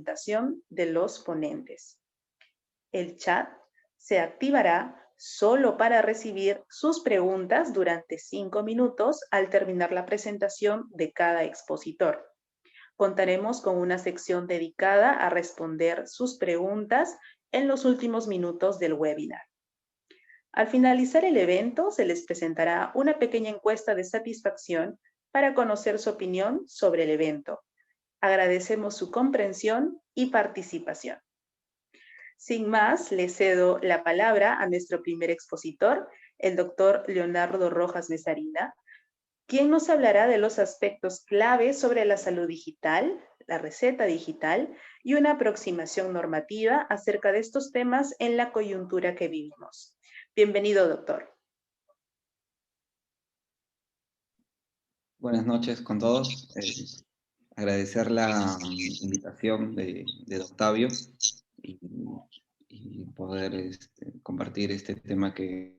presentación de los ponentes. El chat se activará solo para recibir sus preguntas durante 5 minutos al terminar la presentación de cada expositor. Contaremos con una sección dedicada a responder sus preguntas en los últimos minutos del webinar. Al finalizar el evento, se les presentará una pequeña encuesta de satisfacción para conocer su opinión sobre el evento. Agradecemos su comprensión y participación. Sin más, le cedo la palabra a nuestro primer expositor, el doctor Leonardo Rojas Mesarina, quien nos hablará de los aspectos clave sobre la salud digital, la receta digital y una aproximación normativa acerca de estos temas en la coyuntura que vivimos. Bienvenido, doctor. Buenas noches con todos. Agradecer la invitación de Octavio y poder compartir este tema que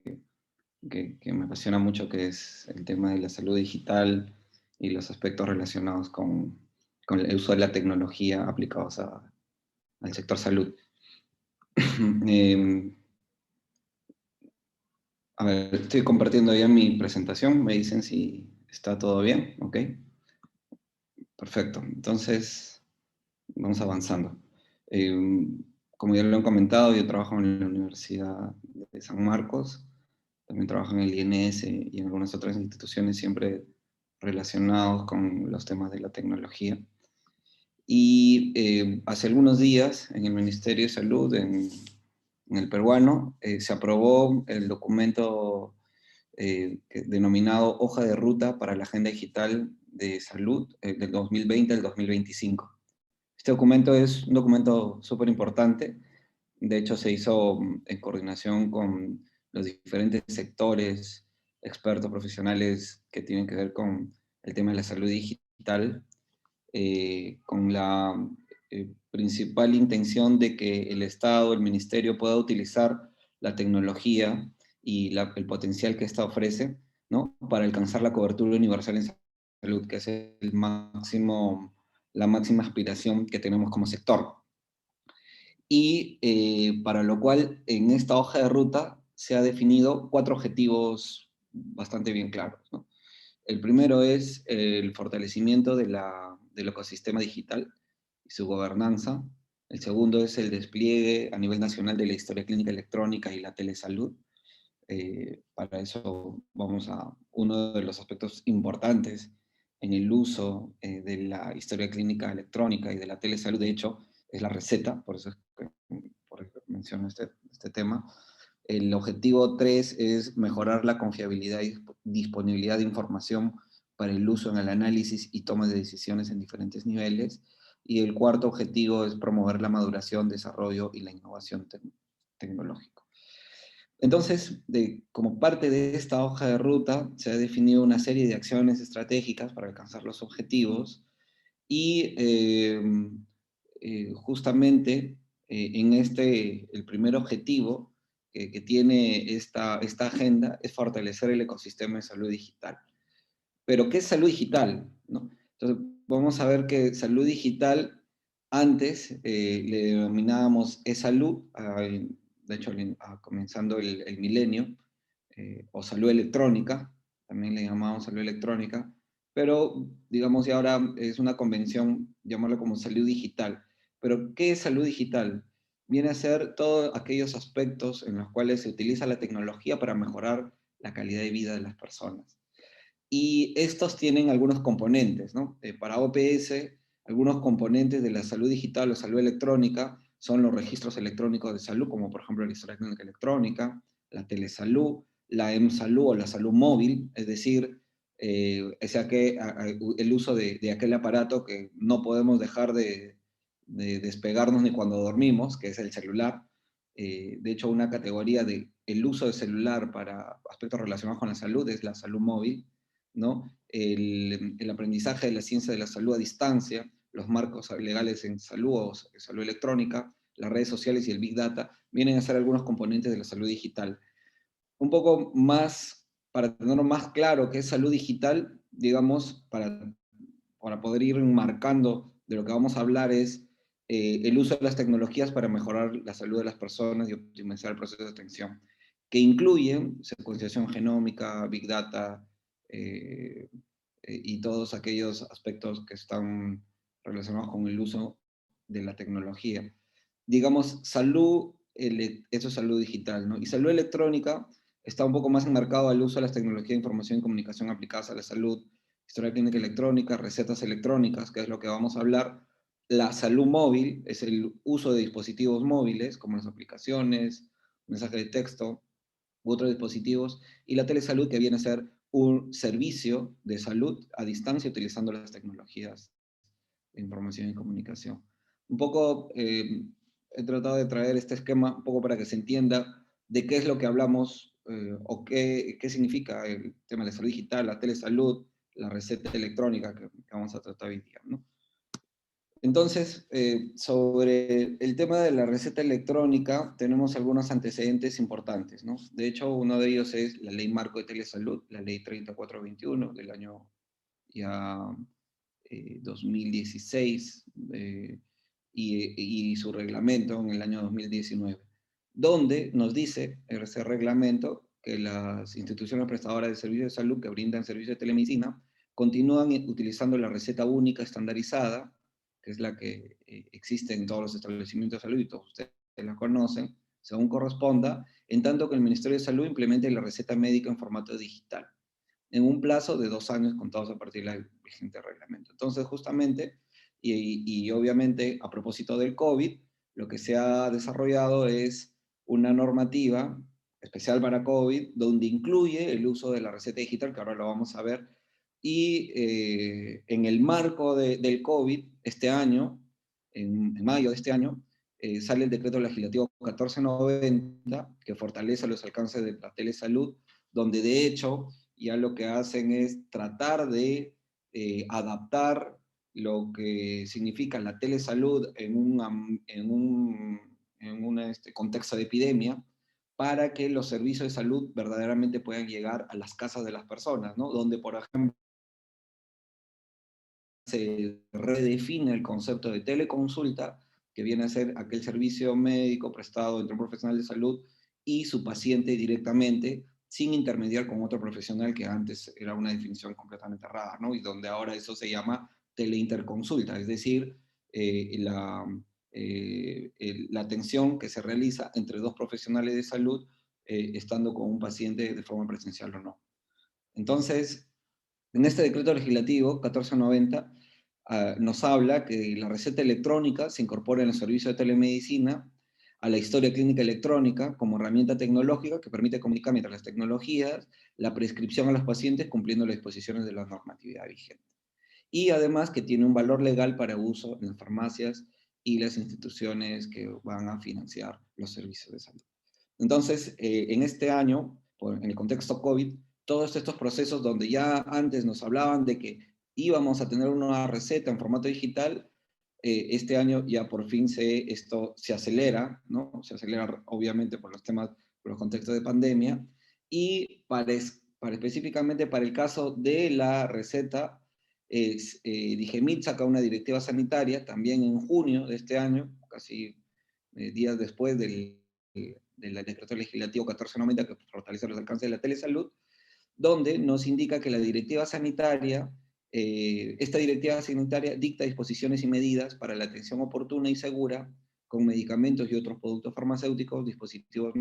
me apasiona mucho, que es el tema de la salud digital y los aspectos relacionados con el uso de la tecnología aplicados al sector salud. A ver, estoy compartiendo ya mi presentación, me dicen si está todo bien, ¿ok? Perfecto, entonces vamos avanzando. Como ya lo han comentado, yo trabajo en la Universidad de San Marcos, también trabajo en el INS y en algunas otras instituciones siempre relacionados con los temas de la tecnología. Y hace algunos días en el Ministerio de Salud, en el peruano, se aprobó el documento denominado Hoja de Ruta para la Agenda Digital de Salud del 2020 al 2025. Este documento es un documento súper importante. De hecho, se hizo en coordinación con los diferentes sectores, expertos profesionales que tienen que ver con el tema de la salud digital, con la principal intención de que el Estado, el Ministerio, pueda utilizar la tecnología y el potencial que esta ofrece, ¿no?, para alcanzar la cobertura universal en salud, que es la máxima aspiración que tenemos como sector. Y para lo cual, en esta hoja de ruta se ha definido 4 objetivos bastante bien claros, ¿no? El primero es el fortalecimiento del ecosistema digital y su gobernanza. El segundo es el despliegue a nivel nacional de la historia clínica electrónica y la telesalud. Para eso vamos a uno de los aspectos importantes en el uso de la historia clínica electrónica y de la telesalud, de hecho, es la receta, por eso menciono este tema. El objetivo 3 es mejorar la confiabilidad y disponibilidad de información para el uso en el análisis y toma de decisiones en diferentes niveles. Y el cuarto objetivo es promover la maduración, desarrollo y la innovación tecnológica. Entonces, como parte de esta hoja de ruta, se ha definido una serie de acciones estratégicas para alcanzar los objetivos y justamente en el primer objetivo que tiene esta agenda es fortalecer el ecosistema de salud digital. Pero, ¿qué es salud digital?, ¿no? Entonces, vamos a ver que salud digital antes le denominábamos e-salud, de hecho, comenzando el milenio, o salud electrónica, también le llamamos salud electrónica, pero digamos y ahora es una convención llamarlo como salud digital. Pero, ¿qué es salud digital? Viene a ser todos aquellos aspectos en los cuales se utiliza la tecnología para mejorar la calidad de vida de las personas. Y estos tienen algunos componentes, ¿no? Para OPS, algunos componentes de la salud digital o salud electrónica son los registros electrónicos de salud, como por ejemplo la historia clínica electrónica, la telesalud, la M-salud o la salud móvil, es decir, el uso de aquel aparato que no podemos dejar de despegarnos ni cuando dormimos, que es el celular. De hecho, una categoría el uso de celular para aspectos relacionados con la salud es la salud móvil, ¿no? El aprendizaje de la ciencia de la salud a distancia, los marcos legales en salud o salud electrónica, las redes sociales y el Big Data, vienen a ser algunos componentes de la salud digital. Un poco más, para tenerlo más claro qué es salud digital, digamos, para poder ir marcando de lo que vamos a hablar es el uso de las tecnologías para mejorar la salud de las personas y optimizar el proceso de atención, que incluyen secuenciación genómica, Big Data, y todos aquellos aspectos que están relacionados con el uso de la tecnología. Digamos, salud, eso es salud digital, ¿no? Y salud electrónica está un poco más enmarcado al uso de las tecnologías de información y comunicación aplicadas a la salud, historia clínica electrónica, recetas electrónicas, que es lo que vamos a hablar. La salud móvil es el uso de dispositivos móviles, como las aplicaciones, mensaje de texto, u otros dispositivos, y la telesalud, que viene a ser un servicio de salud a distancia utilizando las tecnologías de información y comunicación. Un poco he tratado de traer este esquema un poco para que se entienda de qué es lo que hablamos o qué significa el tema de la salud digital, la telesalud, la receta electrónica que vamos a tratar hoy día, ¿no? Entonces, sobre el tema de la receta electrónica, tenemos algunos antecedentes importantes, ¿no? De hecho, uno de ellos es la Ley Marco de Telesalud, la Ley 3421 del año ya 2016, y su reglamento en el año 2019, donde nos dice ese reglamento que las instituciones prestadoras de servicios de salud que brindan servicios de telemedicina continúan utilizando la receta única estandarizada, que es la que existe en todos los establecimientos de salud y todos ustedes la conocen, según corresponda, en tanto que el Ministerio de Salud implemente la receta médica en formato digital, en un plazo de 2 años contados a partir del vigente reglamento. Entonces, justamente, y obviamente a propósito del COVID, lo que se ha desarrollado es una normativa especial para COVID, donde incluye el uso de la receta digital, que ahora lo vamos a ver, y en el marco del COVID, este año, en mayo de este año, sale el decreto legislativo 1490, que fortalece los alcances de la telesalud, donde de hecho ya lo que hacen es tratar de adaptar lo que significa la telesalud en un contexto de epidemia, para que los servicios de salud verdaderamente puedan llegar a las casas de las personas, ¿no? Donde, por ejemplo, se redefine el concepto de teleconsulta, que viene a ser aquel servicio médico prestado entre un profesional de salud y su paciente directamente, sin intermediar con otro profesional, que antes era una definición completamente errada, ¿no? Y donde ahora eso se llama teleinterconsulta, es decir, la atención que se realiza entre dos profesionales de salud, estando con un paciente de forma presencial o no. Entonces, en este decreto legislativo 1490 nos habla que la receta electrónica se incorpora en el servicio de telemedicina a la historia clínica electrónica como herramienta tecnológica que permite comunicar mientras las tecnologías la prescripción a los pacientes cumpliendo las disposiciones de la normatividad vigente. Y además que tiene un valor legal para uso en las farmacias y las instituciones que van a financiar los servicios de salud. Entonces, en este año, en el contexto COVID, todos estos procesos donde ya antes nos hablaban de que íbamos a tener una receta en formato digital, este año ya por fin esto se acelera, ¿no? Se acelera obviamente por los temas, por los contextos de pandemia, y específicamente para el caso de la receta, Digemit saca una directiva sanitaria también en junio de este año, casi días después del decreto legislativo 1490, que fortalece los alcances de la telesalud, donde nos indica que la directiva sanitaria, esta directiva sanitaria dicta disposiciones y medidas para la atención oportuna y segura con medicamentos y otros productos farmacéuticos, dispositivos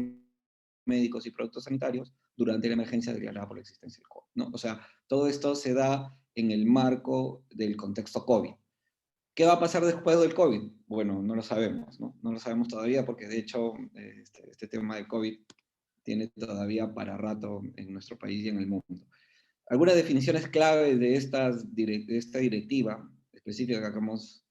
médicos y productos sanitarios durante la emergencia declarada por la existencia del COVID, ¿no? O sea, todo esto se da en el marco del contexto COVID. ¿Qué va a pasar después del COVID? Bueno, no lo sabemos, ¿no? No lo sabemos todavía porque de hecho este tema del COVID tiene todavía para rato en nuestro país y en el mundo. Algunas definiciones clave de esta directiva específica que hemos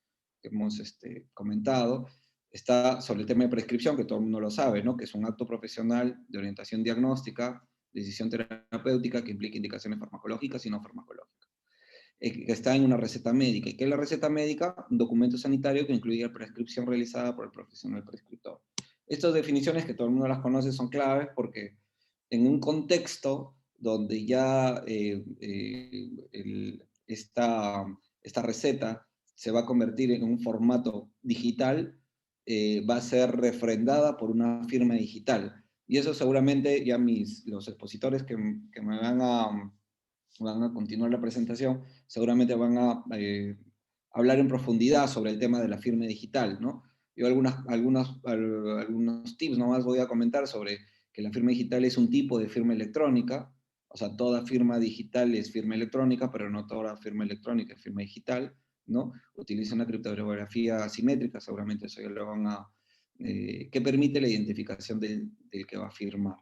comentado, está sobre el tema de prescripción, que todo el mundo lo sabe, ¿no? Que es un acto profesional de orientación diagnóstica, decisión terapéutica que implica indicaciones farmacológicas y no farmacológicas, que está en una receta médica. ¿Y qué es la receta médica? Un documento sanitario que incluye la prescripción realizada por el profesional prescriptor. Estas definiciones, que todo el mundo las conoce, son claves porque en un contexto donde ya esta receta se va a convertir en un formato digital, va a ser refrendada por una firma digital. Y eso seguramente ya los expositores que me van a continuar la presentación, seguramente van a hablar en profundidad sobre el tema de la firma digital, ¿no? Yo algunos tips nomás voy a comentar sobre que la firma digital es un tipo de firma electrónica, o sea, toda firma digital es firma electrónica, pero no toda firma electrónica es firma digital, ¿no? Utiliza una criptografía asimétrica, seguramente eso ya lo van a... que permite la identificación del que va a firmar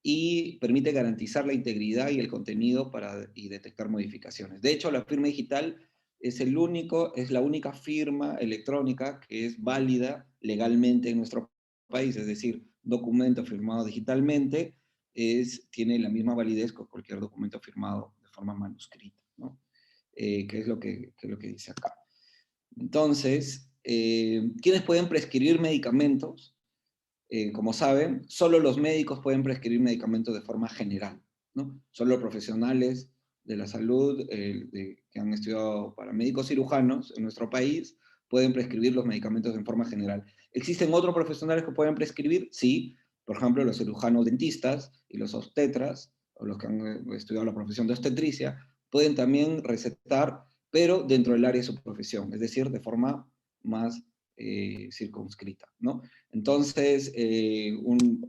y permite garantizar la integridad y el contenido y detectar modificaciones. De hecho, la firma digital es la única firma electrónica que es válida legalmente en nuestro país, es decir, documento firmado digitalmente tiene la misma validez que cualquier documento firmado de forma manuscrita, ¿no? Que es lo que dice acá. Entonces, ¿quiénes pueden prescribir medicamentos? Como saben, solo los médicos pueden prescribir medicamentos de forma general, ¿no? Solo profesionales de la salud que han estudiado para médicos cirujanos en nuestro país pueden prescribir los medicamentos en forma general. ¿Existen otros profesionales que pueden prescribir? Sí, por ejemplo, los cirujanos dentistas y los obstetras, o los que han estudiado la profesión de obstetricia, pueden también recetar, pero dentro del área de su profesión, es decir, de forma más circunscrita, ¿no? Entonces,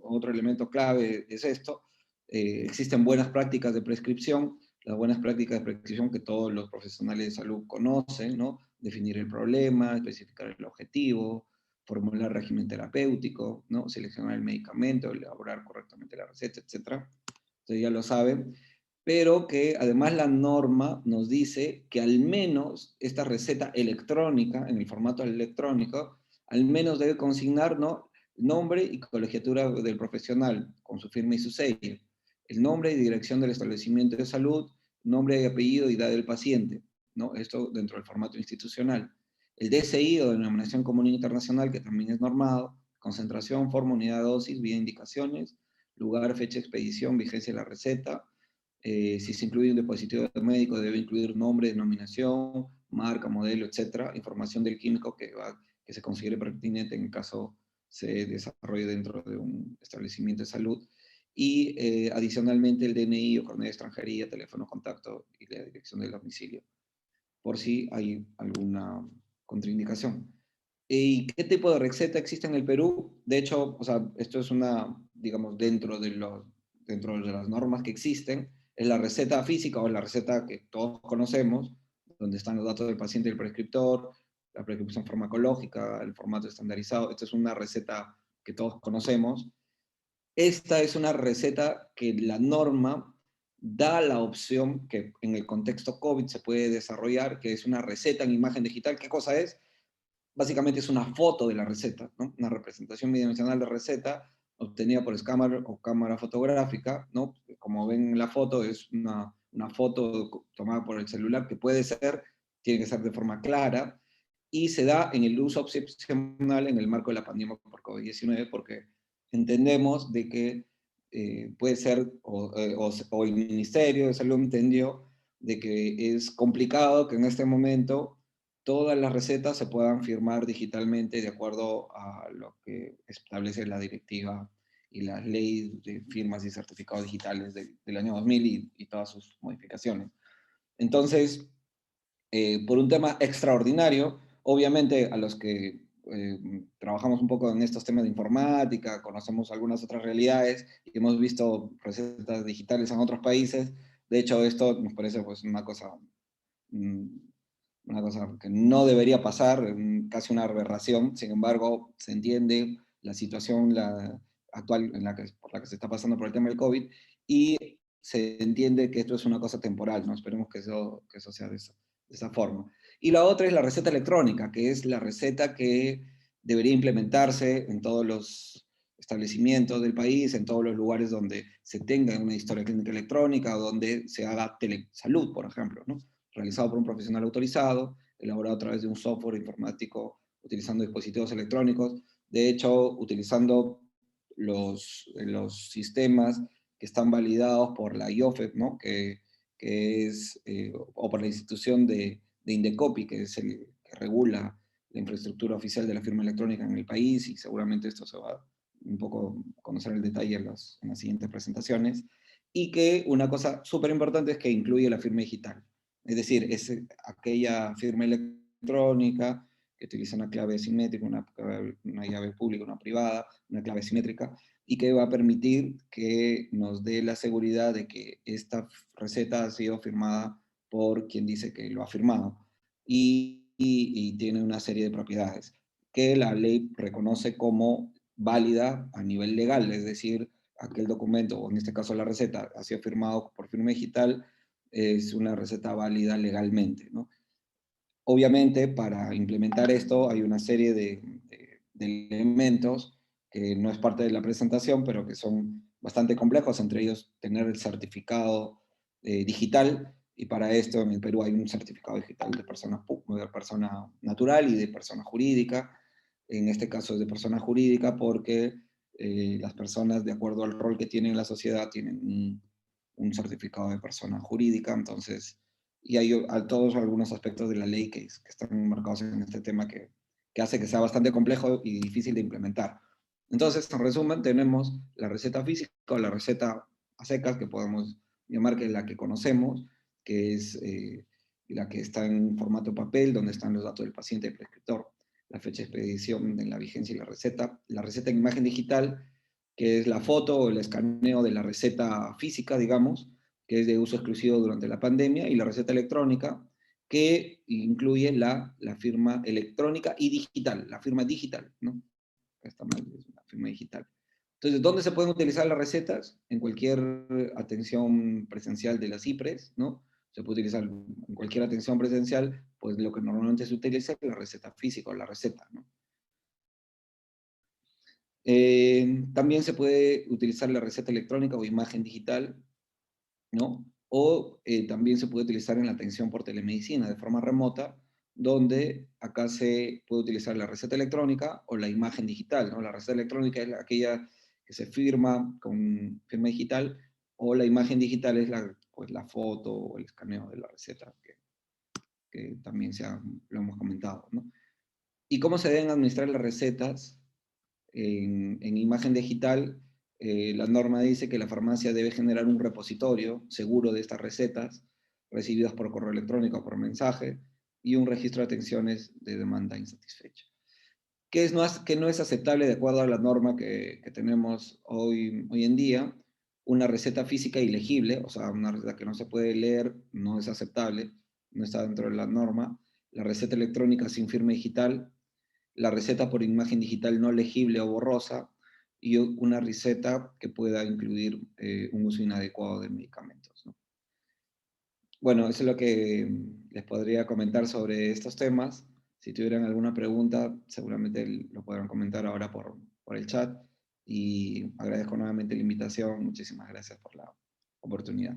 otro elemento clave es esto. Existen buenas prácticas de prescripción, las buenas prácticas de prescripción que todos los profesionales de salud conocen, ¿no? Definir el problema, especificar el objetivo, formular régimen terapéutico, ¿no? Seleccionar el medicamento, elaborar correctamente la receta, etc. Entonces ya lo saben. Pero que además la norma nos dice que al menos esta receta electrónica, en el formato electrónico, al menos debe consignar, ¿no?, nombre y colegiatura del profesional, con su firma y su sello, el nombre y dirección del establecimiento de salud, nombre y apellido y edad del paciente, ¿no? Esto dentro del formato institucional. El DSI o denominación común internacional, que también es normado, concentración, forma, unidad de dosis, vía indicaciones, lugar, fecha, expedición, vigencia de la receta. Si se incluye un dispositivo médico, debe incluir nombre, denominación, marca, modelo, etcétera, información del químico que se considere pertinente en el caso se desarrolle dentro de un establecimiento de salud. Y adicionalmente el DNI o carnet de extranjería, teléfono, contacto y la dirección del domicilio, por si hay alguna contraindicación. ¿Y qué tipo de receta existe en el Perú? De hecho, o sea, esto es digamos, dentro de las normas que existen, es la receta física o la receta que todos conocemos, donde están los datos del paciente y el prescriptor, la prescripción farmacológica, el formato estandarizado. Esta es una receta que todos conocemos. Esta es una receta que la norma da la opción que en el contexto COVID se puede desarrollar, que es una receta en imagen digital. ¿Qué cosa es? Básicamente es una foto de la receta, ¿no? Una representación bidimensional de receta obtenida por escáner o cámara fotográfica, ¿no? Como ven en la foto, es una foto tomada por el celular que tiene que ser de forma clara, y se da en el uso excepcional en el marco de la pandemia por COVID-19, porque entendemos de que puede ser, o el Ministerio de Salud entendió de que es complicado que en este momento todas las recetas se puedan firmar digitalmente de acuerdo a lo que establece la directiva y la ley de firmas y certificados digitales del año 2000 y todas sus modificaciones. Entonces, por un tema extraordinario, obviamente a los que trabajamos un poco en estos temas de informática, conocemos algunas otras realidades y hemos visto recetas digitales en otros países. De hecho, esto nos parece pues mm, una cosa que no debería pasar, casi una aberración. Sin embargo, se entiende la situación actual por la que se está pasando por el tema del COVID, y se entiende que esto es una cosa temporal, ¿no? Esperemos que eso sea de esa forma. Y la otra es la receta electrónica, que es la receta que debería implementarse en todos los establecimientos del país, en todos los lugares donde se tenga una historia clínica electrónica, o donde se haga telesalud, por ejemplo, ¿no? Realizado por un profesional autorizado, elaborado a través de un software informático utilizando dispositivos electrónicos, de hecho, utilizando los sistemas que están validados por la IOFEP, ¿no? que es, o por la institución de Indecopi, que es que regula la infraestructura oficial de la firma electrónica en el país, y seguramente esto se va un poco a conocer el detalle en las siguientes presentaciones, y que una cosa súper importante es que incluye la firma digital. Es decir, es aquella firma electrónica que utiliza una clave simétrica, una llave pública, una privada, una clave simétrica, y que va a permitir que nos dé la seguridad de que esta receta ha sido firmada por quien dice que lo ha firmado. Y tiene una serie de propiedades que la ley reconoce como válida a nivel legal, es decir, aquel documento, o en este caso la receta, ha sido firmado por firma digital, es una receta válida legalmente, ¿no? Obviamente, para implementar esto hay una serie de elementos que no es parte de la presentación, pero que son bastante complejos, entre ellos tener el certificado digital, y para esto en el Perú hay un certificado digital de persona natural y de persona jurídica. En este caso es de persona jurídica porque las personas, de acuerdo al rol que tienen en la sociedad, tienen un certificado de persona jurídica. Entonces, y hay a todos algunos aspectos de la ley que están marcados en este tema que hace que sea bastante complejo y difícil de implementar. Entonces, en resumen, tenemos la receta física o la receta a secas, que podemos llamar que es la que conocemos, que es la que está en formato papel, donde están los datos del paciente y prescriptor, la fecha de expedición de la vigencia y la receta en imagen digital, que es la foto o el escaneo de la receta física, digamos, que es de uso exclusivo durante la pandemia, y la receta electrónica, que incluye la firma electrónica y digital, la firma digital, ¿no? Está mal, es una firma digital. Entonces, ¿dónde se pueden utilizar las recetas? En cualquier atención presencial de las IPRES, ¿no? Se puede utilizar en cualquier atención presencial, pues lo que normalmente se utiliza es la receta física o la receta, ¿no? También se puede utilizar la receta electrónica o imagen digital, ¿no? O también se puede utilizar en la atención por telemedicina de forma remota, donde acá se puede utilizar la receta electrónica o la imagen digital, ¿no? La receta electrónica es aquella que se firma con firma digital, o la imagen digital es pues, la foto o el escaneo de la receta, que también lo hemos comentado, ¿no? ¿Y cómo se deben administrar las recetas? En imagen digital, la norma dice que la farmacia debe generar un repositorio seguro de estas recetas recibidas por correo electrónico o por mensaje, y un registro de atenciones de demanda insatisfecha. Que no es aceptable de acuerdo a la norma que tenemos hoy en día? Una receta física ilegible, o sea, una receta que no se puede leer, no es aceptable, no está dentro de la norma. La receta electrónica sin firma digital, la receta por imagen digital no legible o borrosa, y una receta que pueda incluir un uso inadecuado de medicamentos, ¿no? Bueno, eso es lo que les podría comentar sobre estos temas. Si tuvieran alguna pregunta, seguramente lo podrán comentar ahora por el chat, y agradezco nuevamente la invitación. Muchísimas gracias por la oportunidad.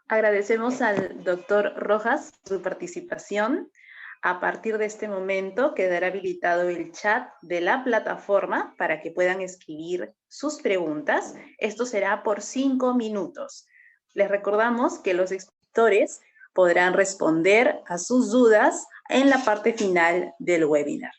Agradecemos al doctor Rojas su participación. A partir de este momento quedará habilitado el chat de la plataforma para que puedan escribir sus preguntas. Esto será por 5 minutos. Les recordamos que los expositores podrán responder a sus dudas en la parte final del webinar.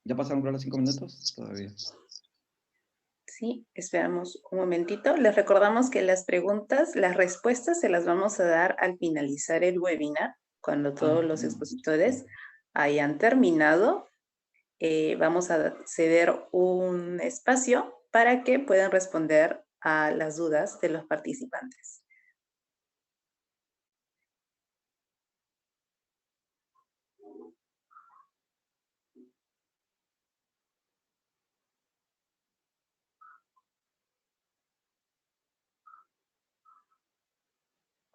¿Ya pasaron por los 5 minutos? Todavía. Sí, esperamos un momentito. Les recordamos que las preguntas, las respuestas se las vamos a dar al finalizar el webinar, cuando todos los expositores hayan terminado. Vamos a ceder un espacio para que puedan responder a las dudas de los participantes.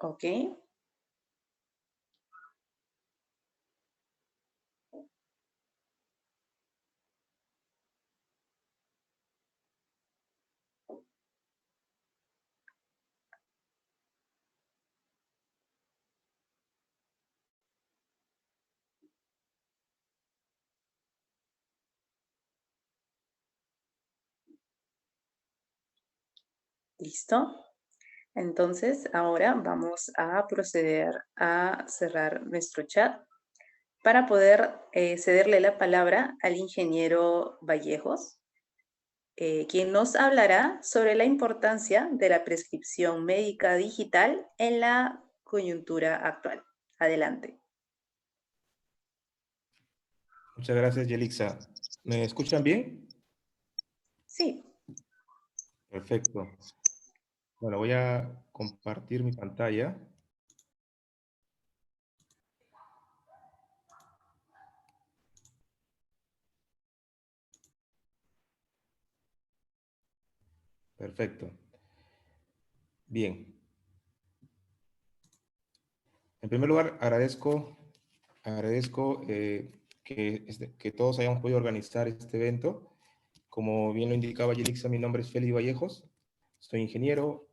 Ok. ¿Listo? Entonces, ahora vamos a proceder a cerrar nuestro chat para poder cederle la palabra al ingeniero Vallejos, quien nos hablará sobre la importancia de la prescripción médica digital en la coyuntura actual. Adelante. Muchas gracias, Yelixa. ¿Me escuchan bien? Sí. Perfecto. Bueno, voy a compartir mi pantalla. Perfecto. Bien. En primer lugar, agradezco que todos hayamos podido organizar este evento. Como bien lo indicaba Yelixa, mi nombre es Félix Vallejos. Soy ingeniero,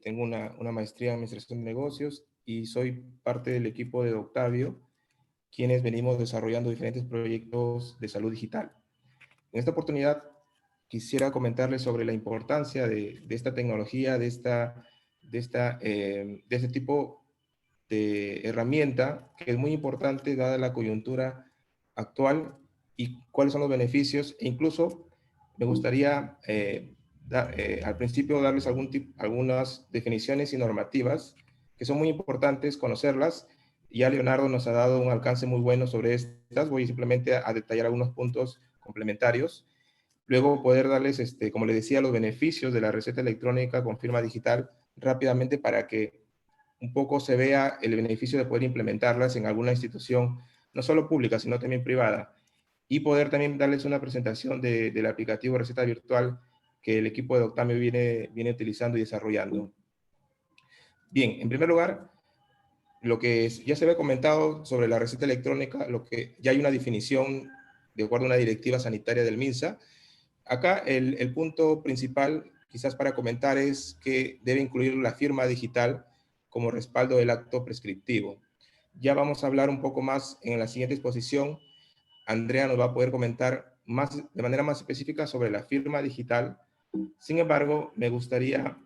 tengo una maestría en Administración de Negocios y soy parte del equipo de Octavio, quienes venimos desarrollando diferentes proyectos de salud digital. En esta oportunidad quisiera comentarles sobre la importancia de esta tecnología, de este tipo de herramienta que es muy importante dada la coyuntura actual y cuáles son los beneficios. E incluso me gustaría al principio darles algunas definiciones y normativas que son muy importantes conocerlas. Ya Leonardo nos ha dado un alcance muy bueno sobre estas. Voy simplemente a detallar algunos puntos complementarios. Luego poder darles, como les decía, los beneficios de la receta electrónica con firma digital rápidamente para que un poco se vea el beneficio de poder implementarlas en alguna institución, no solo pública, sino también privada. Y poder también darles una presentación del aplicativo receta virtual que el equipo de Octavio viene utilizando y desarrollando. Bien, en primer lugar, lo que ya se había comentado sobre la receta electrónica, lo que ya hay una definición de acuerdo a una directiva sanitaria del MINSA. Acá el punto principal, quizás para comentar, es que debe incluir la firma digital como respaldo del acto prescriptivo. Ya vamos a hablar un poco más en la siguiente exposición. Andrea nos va a poder comentar de manera más específica sobre la firma digital. Sin embargo, me gustaría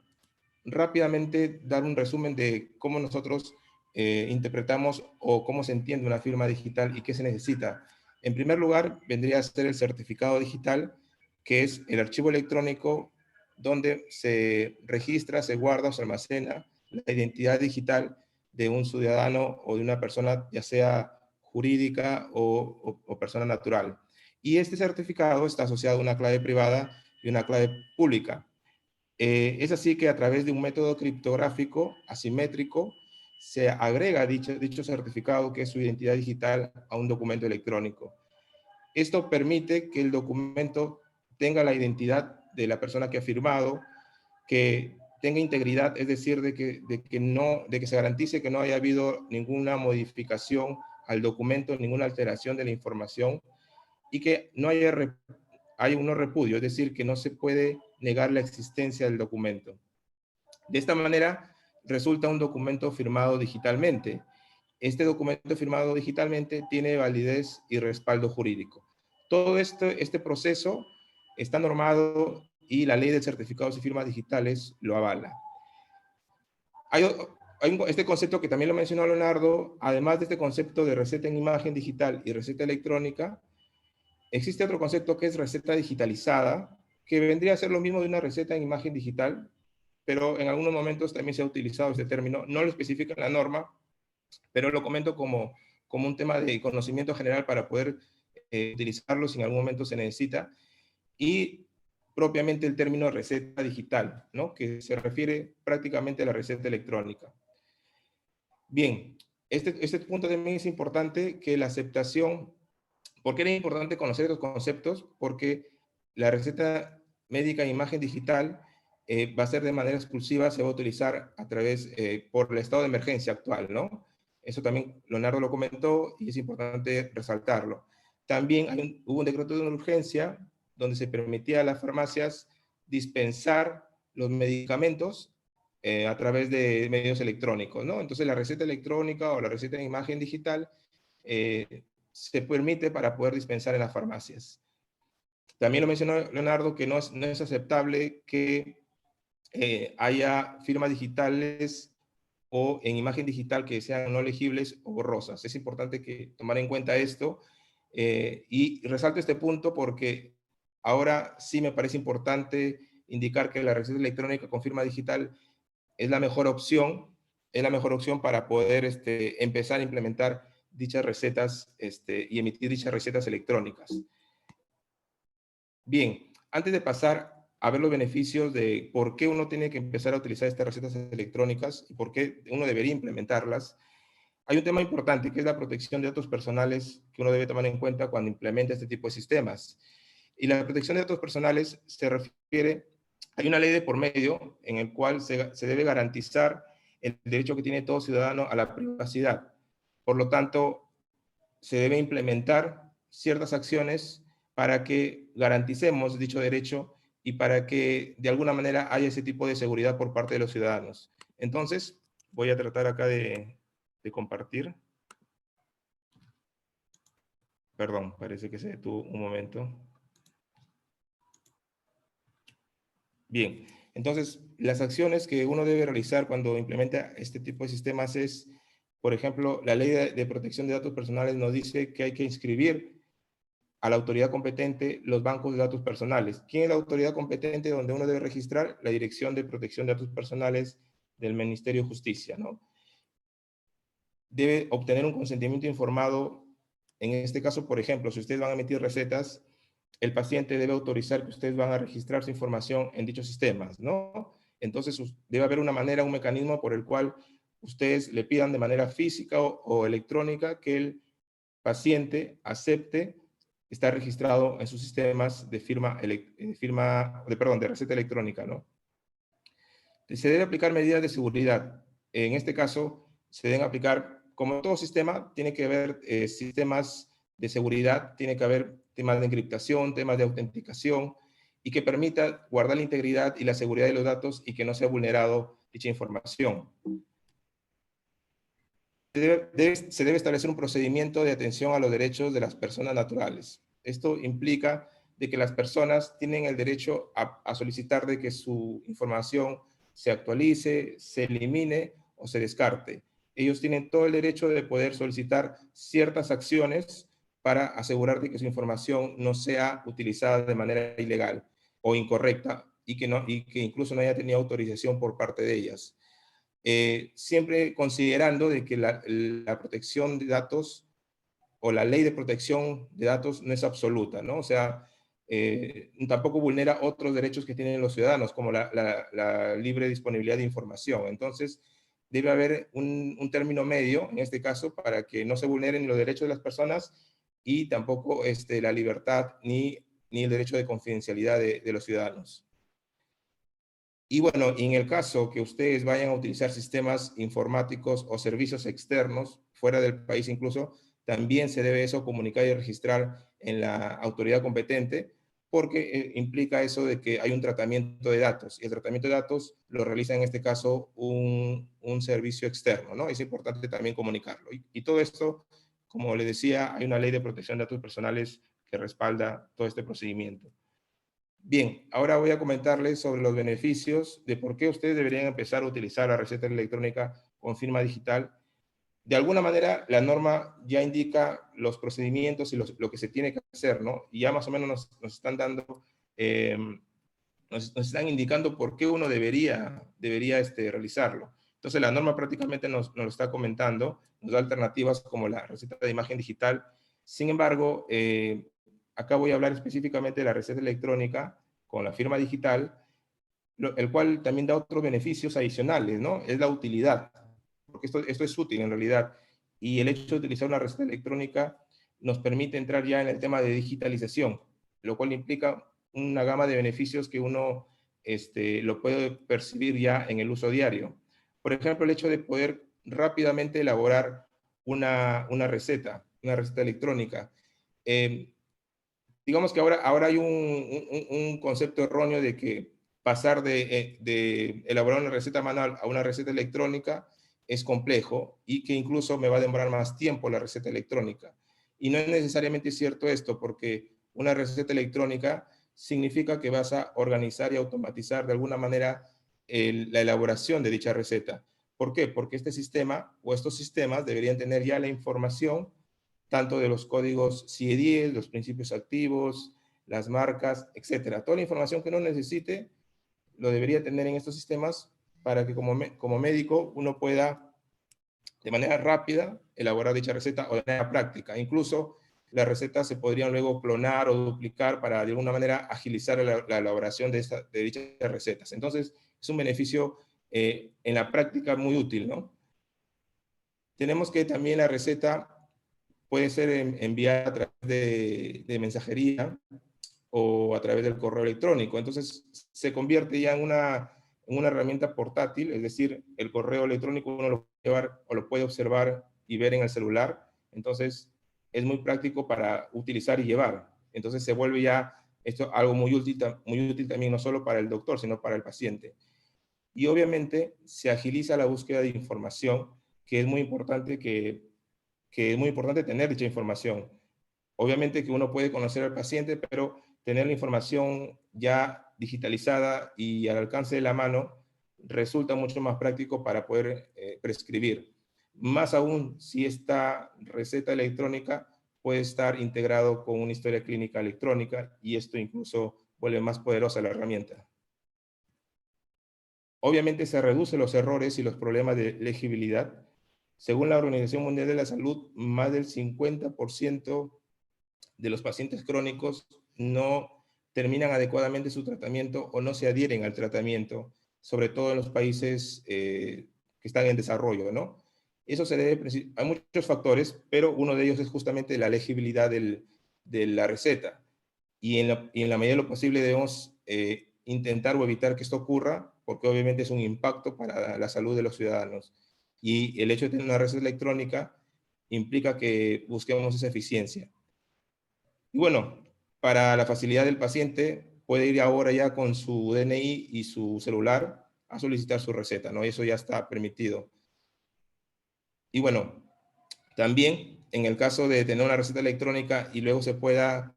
rápidamente dar un resumen de cómo nosotros interpretamos o cómo se entiende una firma digital y qué se necesita. En primer lugar, vendría a ser el certificado digital, que es el archivo electrónico donde se registra, se guarda o se almacena la identidad digital de un ciudadano o de una persona, ya sea jurídica o persona natural. Y este certificado está asociado a una clave privada y una clave pública. Es así que a través de un método criptográfico asimétrico se agrega dicho certificado, que es su identidad digital, a un documento electrónico. Esto permite que el documento tenga la identidad de la persona que ha firmado, que tenga integridad, es decir, de que se garantice que no haya habido ninguna modificación al documento, ninguna alteración de la información, y que no hay un repudio, es decir, que no se puede negar la existencia del documento. De esta manera, resulta un documento firmado digitalmente. Este documento firmado digitalmente tiene validez y respaldo jurídico. Todo este proceso está normado y la ley de certificados y firmas digitales lo avala. Este concepto que también lo mencionó Leonardo, además de este concepto de receta en imagen digital y receta electrónica, existe otro concepto que es receta digitalizada, que vendría a ser lo mismo de una receta en imagen digital, pero en algunos momentos también se ha utilizado este término. No lo especifica en la norma, pero lo comento como un tema de conocimiento general para poder utilizarlo si en algún momento se necesita. Y propiamente el término receta digital, ¿no? Que se refiere prácticamente a la receta electrónica. Bien, este punto también es importante, que la aceptación. ¿Por qué era importante conocer estos conceptos? Porque la receta médica en imagen digital va a ser de manera exclusiva, se va a utilizar a través, por el estado de emergencia actual, ¿no? Eso también Leonardo lo comentó y es importante resaltarlo. También hubo un decreto de urgencia donde se permitía a las farmacias dispensar los medicamentos a través de medios electrónicos, ¿no? Entonces la receta electrónica o la receta en imagen digital se permite para poder dispensar en las farmacias. También lo mencionó Leonardo, que no es aceptable que haya firmas digitales o en imagen digital que sean no legibles o borrosas. Es importante tomar en cuenta esto, y resalto este punto porque ahora sí me parece importante indicar que la receta electrónica con firma digital es la mejor opción, para poder empezar a implementar dichas recetas y emitir dichas recetas electrónicas. Bien, antes de pasar a ver los beneficios de por qué uno tiene que empezar a utilizar estas recetas electrónicas y por qué uno debería implementarlas, hay un tema importante que es la protección de datos personales que uno debe tomar en cuenta cuando implementa este tipo de sistemas. Y la protección de datos personales se refiere, hay una ley de por medio en el cual se debe garantizar el derecho que tiene todo ciudadano a la privacidad. Por lo tanto, se debe implementar ciertas acciones para que garanticemos dicho derecho y para que de alguna manera haya ese tipo de seguridad por parte de los ciudadanos. Entonces, voy a tratar acá de compartir. Perdón, parece que se detuvo un momento. Bien, entonces las acciones que uno debe realizar cuando implementa este tipo de sistemas es, por ejemplo, la ley de protección de datos personales nos dice que hay que inscribir a la autoridad competente los bancos de datos personales. ¿Quién es la autoridad competente donde uno debe registrar? La Dirección de Protección de Datos Personales del Ministerio de Justicia, ¿no? Debe obtener un consentimiento informado. En este caso, por ejemplo, si ustedes van a emitir recetas, el paciente debe autorizar que ustedes van a registrar su información en dichos sistemas, ¿no? Entonces, debe haber una manera, un mecanismo por el cual ustedes le pidan de manera física o electrónica que el paciente acepte estar registrado en sus sistemas de de receta electrónica, ¿no? Se debe aplicar medidas de seguridad. En este caso, se deben aplicar, como todo sistema, tiene que haber sistemas de seguridad, tiene que haber temas de encriptación, temas de autenticación, y que permita guardar la integridad y la seguridad de los datos y que no sea vulnerado dicha información. Se debe establecer un procedimiento de atención a los derechos de las personas naturales. Esto implica de que las personas tienen el derecho a solicitar de que su información se actualice, se elimine o se descarte. Ellos tienen todo el derecho de poder solicitar ciertas acciones para asegurar de que su información no sea utilizada de manera ilegal o incorrecta y que incluso no haya tenido autorización por parte de ellas. Siempre considerando de que la protección de datos o la ley de protección de datos no es absoluta, ¿no? O sea, tampoco vulnera otros derechos que tienen los ciudadanos, como la libre disponibilidad de información. Entonces, debe haber un término medio, en este caso, para que no se vulneren los derechos de las personas y tampoco la libertad ni el derecho de confidencialidad de los ciudadanos. Y bueno, en el caso que ustedes vayan a utilizar sistemas informáticos o servicios externos, fuera del país incluso, también se debe eso comunicar y registrar en la autoridad competente, porque implica eso de que hay un tratamiento de datos, y el tratamiento de datos lo realiza en este caso un servicio externo, ¿no? Es importante también comunicarlo. Y todo esto, como les decía, hay una ley de protección de datos personales que respalda todo este procedimiento. Bien, ahora voy a comentarles sobre los beneficios de por qué ustedes deberían empezar a utilizar la receta electrónica con firma digital. De alguna manera, la norma ya indica los procedimientos y lo que se tiene que hacer, ¿no? Y ya más o menos nos están dando, nos están indicando por qué uno debería realizarlo. Entonces, la norma prácticamente nos lo está comentando, nos da alternativas como la receta de imagen digital. Sin embargo, acá voy a hablar específicamente de la receta electrónica con la firma digital, el cual también da otros beneficios adicionales, ¿no? Es la utilidad, porque esto es útil en realidad. Y el hecho de utilizar una receta electrónica nos permite entrar ya en el tema de digitalización, lo cual implica una gama de beneficios que uno lo puede percibir ya en el uso diario. Por ejemplo, el hecho de poder rápidamente elaborar una receta electrónica. Digamos que ahora hay un concepto erróneo de que pasar de elaborar una receta manual a una receta electrónica es complejo y que incluso me va a demorar más tiempo la receta electrónica. Y no es necesariamente cierto esto, porque una receta electrónica significa que vas a organizar y automatizar de alguna manera la elaboración de dicha receta. ¿Por qué? Porque este sistema o estos sistemas deberían tener ya la información tanto de los códigos CIE10, los principios activos, las marcas, etcétera. Toda la información que uno necesite lo debería tener en estos sistemas para que como médico uno pueda de manera rápida elaborar dicha receta o de manera práctica. Incluso las recetas se podrían luego clonar o duplicar para de alguna manera agilizar la elaboración de dichas recetas. Entonces, es un beneficio en la práctica muy útil, ¿no? Tenemos que también la receta puede ser enviada a través de mensajería o a través del correo electrónico. Entonces, se convierte ya en una herramienta portátil, es decir, el correo electrónico uno lo puede llevar o lo puede observar y ver en el celular. Entonces, es muy práctico para utilizar y llevar. Entonces, se vuelve ya esto algo muy útil también, no solo para el doctor, sino para el paciente. Y obviamente, se agiliza la búsqueda de información, que es muy importante es muy importante tener dicha información. Obviamente que uno puede conocer al paciente, pero tener la información ya digitalizada y al alcance de la mano resulta mucho más práctico para poder prescribir. Más aún si esta receta electrónica puede estar integrado con una historia clínica electrónica y esto incluso vuelve más poderosa la herramienta. Obviamente se reducen los errores y los problemas de legibilidad. Según la Organización Mundial de la Salud, más del 50% de los pacientes crónicos no terminan adecuadamente su tratamiento o no se adhieren al tratamiento, sobre todo en los países que están en desarrollo, ¿no? Eso se debe a muchos factores, pero uno de ellos es justamente la legibilidad de la receta. Y en la medida de lo posible debemos intentar o evitar que esto ocurra, porque obviamente es un impacto para la salud de los ciudadanos. Y el hecho de tener una receta electrónica implica que busquemos esa eficiencia. Y bueno, para la facilidad del paciente, puede ir ahora ya con su DNI y su celular a solicitar su receta, ¿no? Eso ya está permitido. Y bueno, también en el caso de tener una receta electrónica y luego se pueda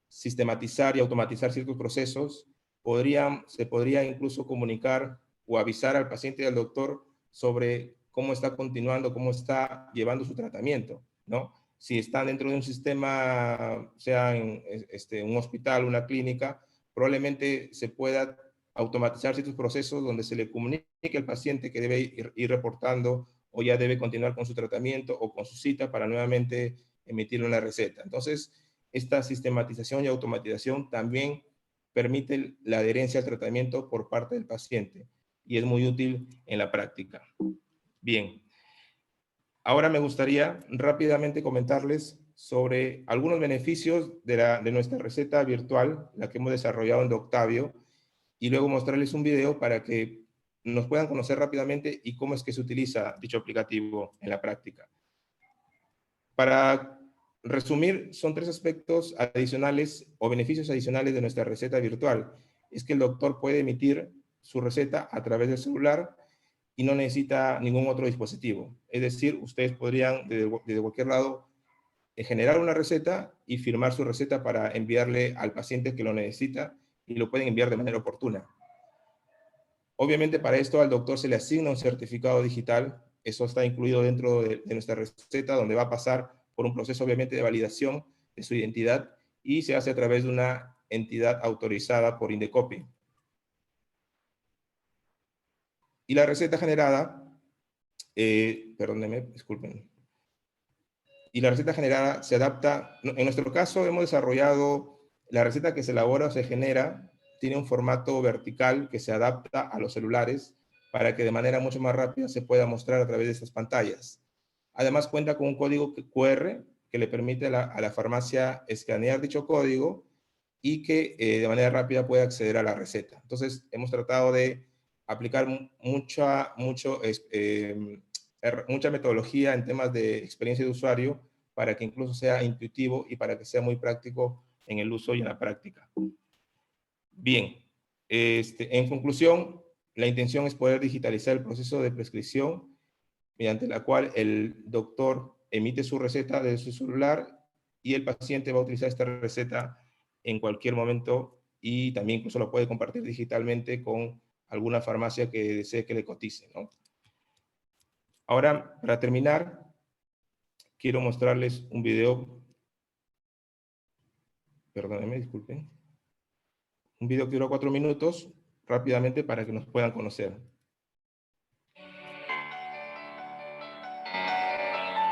sistematizar y automatizar ciertos procesos, se podría incluso comunicar o avisar al paciente y al doctor sobre cómo está continuando, cómo está llevando su tratamiento, ¿no? Si está dentro de un sistema, sea en un hospital, una clínica, probablemente se pueda automatizar ciertos procesos donde se le comunique al paciente que debe ir reportando o ya debe continuar con su tratamiento o con su cita para nuevamente emitirle una receta. Entonces, esta sistematización y automatización también permite la adherencia al tratamiento por parte del paciente y es muy útil en la práctica. Bien, ahora me gustaría rápidamente comentarles sobre algunos beneficios de nuestra receta virtual, la que hemos desarrollado en Doctavio, y luego mostrarles un video para que nos puedan conocer rápidamente y cómo es que se utiliza dicho aplicativo en la práctica. Para resumir, son 3 aspectos adicionales o beneficios adicionales de nuestra receta virtual. Es que el doctor puede emitir su receta a través del celular y no necesita ningún otro dispositivo. Es decir, ustedes podrían desde cualquier lado generar una receta y firmar su receta para enviarle al paciente que lo necesita y lo pueden enviar de manera oportuna. Obviamente para esto al doctor se le asigna un certificado digital. Eso está incluido dentro de nuestra receta, donde va a pasar por un proceso obviamente de validación de su identidad y se hace a través de una entidad autorizada por Indecopi. Y la receta generada, perdónenme, disculpen. Y la receta generada se adapta, en nuestro caso hemos desarrollado la receta que se elabora o se genera, tiene un formato vertical que se adapta a los celulares para que de manera mucho más rápida se pueda mostrar a través de estas pantallas. Además cuenta con un código QR que le permite a la farmacia escanear dicho código y que de manera rápida pueda acceder a la receta. Entonces hemos tratado de aplicar mucha metodología en temas de experiencia de usuario para que incluso sea intuitivo y para que sea muy práctico en el uso y en la práctica. Bien, en conclusión, la intención es poder digitalizar el proceso de prescripción mediante la cual el doctor emite su receta desde su celular y el paciente va a utilizar esta receta en cualquier momento y también incluso lo puede compartir digitalmente con alguna farmacia que desee que le cotice, ¿no? Ahora, para terminar, quiero mostrarles un video. Perdónenme, disculpen. Un video que dura 4 minutos, rápidamente para que nos puedan conocer.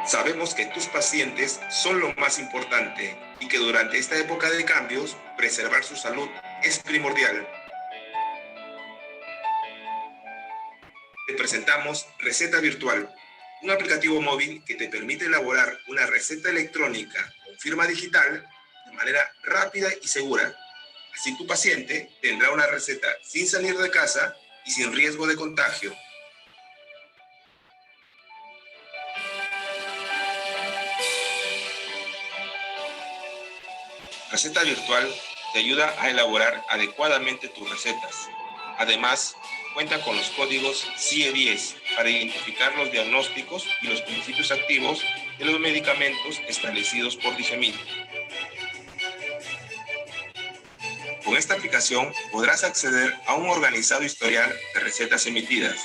Sabemos que tus pacientes son lo más importante y que durante esta época de cambios, preservar su salud es primordial. Te presentamos Receta Virtual, un aplicativo móvil que te permite elaborar una receta electrónica con firma digital de manera rápida y segura. Así tu paciente tendrá una receta sin salir de casa y sin riesgo de contagio. Receta Virtual te ayuda a elaborar adecuadamente tus recetas. Además, cuenta con los códigos CIE10 para identificar los diagnósticos y los principios activos de los medicamentos establecidos por DIGEMIT. Con esta aplicación podrás acceder a un organizado historial de recetas emitidas.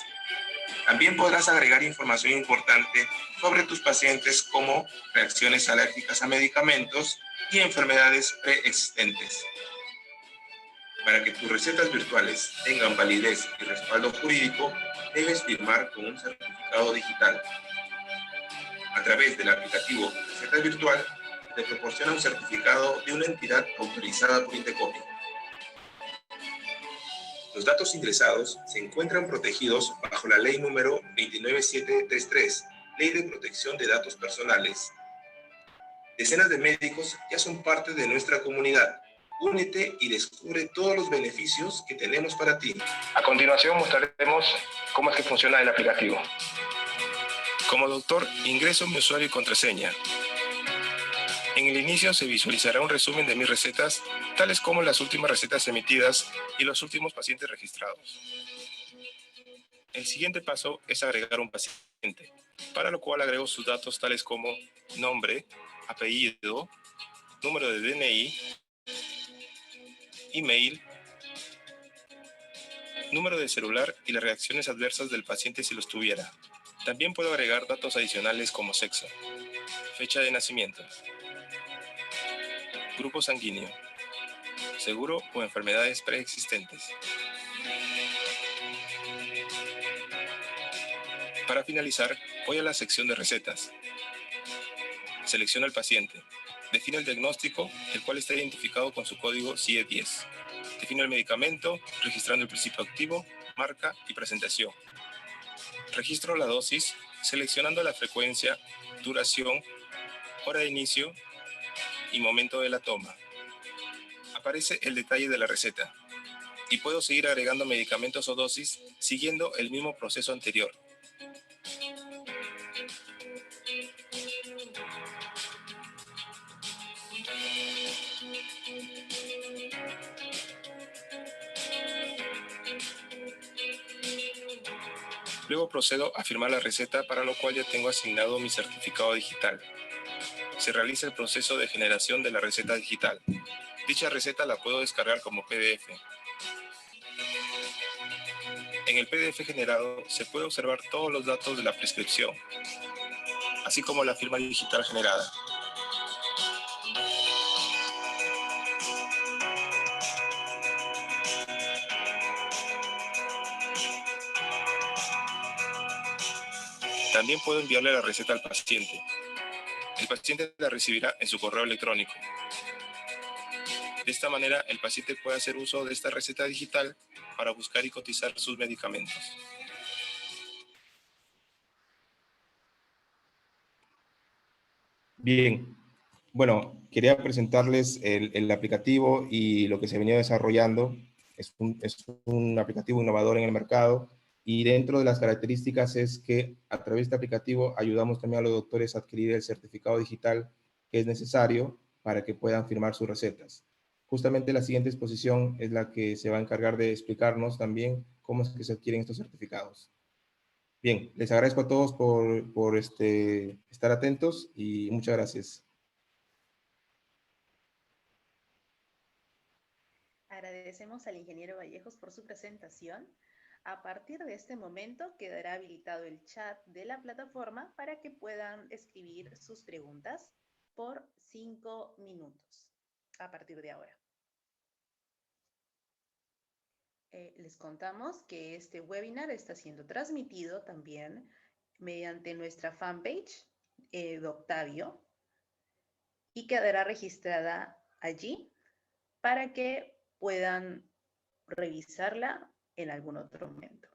También podrás agregar información importante sobre tus pacientes como reacciones alérgicas a medicamentos y enfermedades preexistentes. Para que tus recetas virtuales tengan validez y respaldo jurídico, debes firmar con un certificado digital. A través del aplicativo Receta Virtual, te proporciona un certificado de una entidad autorizada por Indecopi. Los datos ingresados se encuentran protegidos bajo la Ley número 29733, Ley de Protección de Datos Personales. Decenas de médicos ya son parte de nuestra comunidad. Únete y descubre todos los beneficios que tenemos para ti. A continuación mostraremos cómo es que funciona el aplicativo. Como doctor, ingreso mi usuario y contraseña. En el inicio se visualizará un resumen de mis recetas, tales como las últimas recetas emitidas y los últimos pacientes registrados. El siguiente paso es agregar un paciente, para lo cual agrego sus datos tales como nombre, apellido, número de DNI, email, número de celular y las reacciones adversas del paciente si los tuviera. También puedo agregar datos adicionales como sexo, fecha de nacimiento, grupo sanguíneo, seguro o enfermedades preexistentes. Para finalizar, voy a la sección de recetas. Selecciono el paciente. Defino el diagnóstico, el cual está identificado con su código CIE10. Defino el medicamento, registrando el principio activo, marca y presentación. Registro la dosis, seleccionando la frecuencia, duración, hora de inicio y momento de la toma. Aparece el detalle de la receta y puedo seguir agregando medicamentos o dosis siguiendo el mismo proceso anterior. Luego procedo a firmar la receta, para lo cual ya tengo asignado mi certificado digital. Se realiza el proceso de generación de la receta digital. Dicha receta la puedo descargar como PDF. En el PDF generado se puede observar todos los datos de la prescripción, así como la firma digital generada. También puedo enviarle la receta al paciente. El paciente la recibirá en su correo electrónico. De esta manera, el paciente puede hacer uso de esta receta digital para buscar y cotizar sus medicamentos. Bien, bueno, quería presentarles el aplicativo y lo que se venía desarrollando. Es un aplicativo innovador en el mercado, y dentro de las características es que a través de este aplicativo ayudamos también a los doctores a adquirir el certificado digital que es necesario para que puedan firmar sus recetas. Justamente la siguiente exposición es la que se va a encargar de explicarnos también cómo es que se adquieren estos certificados. Bien, les agradezco a todos por estar atentos y muchas gracias. Agradecemos al ingeniero Vallejos por su presentación. A partir de este momento quedará habilitado el chat de la plataforma para que puedan escribir sus preguntas por 5 minutos a partir de ahora. Les contamos que este webinar está siendo transmitido también mediante nuestra fanpage de Octavio, y quedará registrada allí para que puedan revisarla en algún otro momento.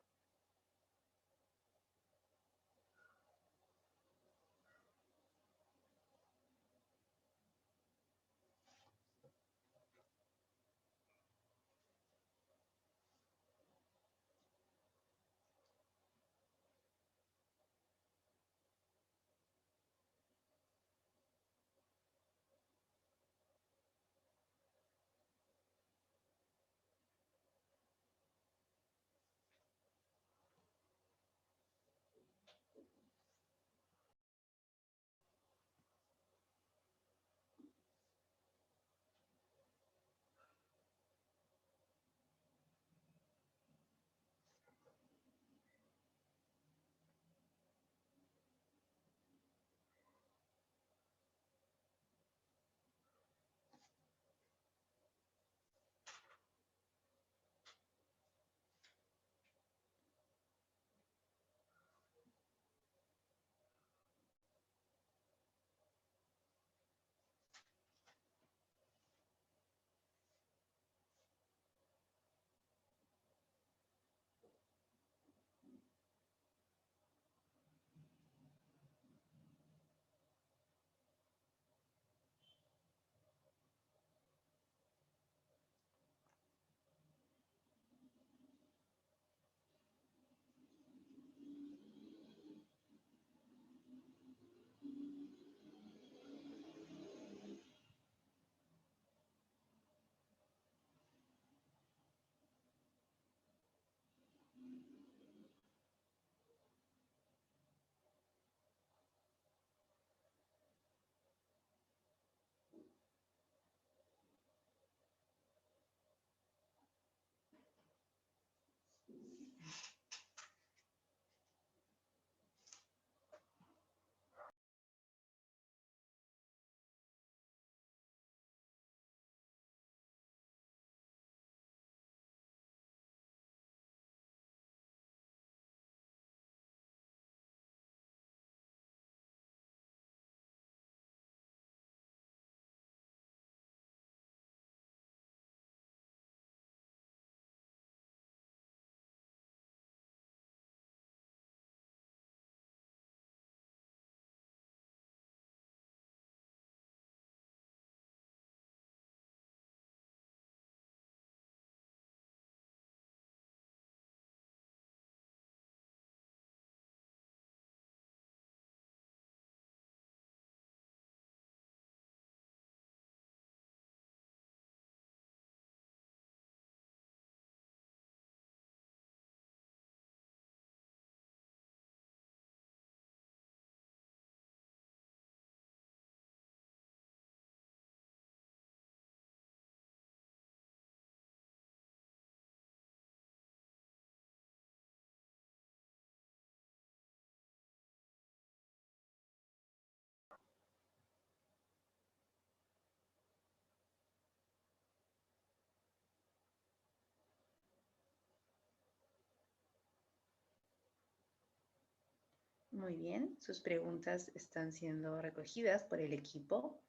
Muy bien, sus preguntas están siendo recogidas por el equipo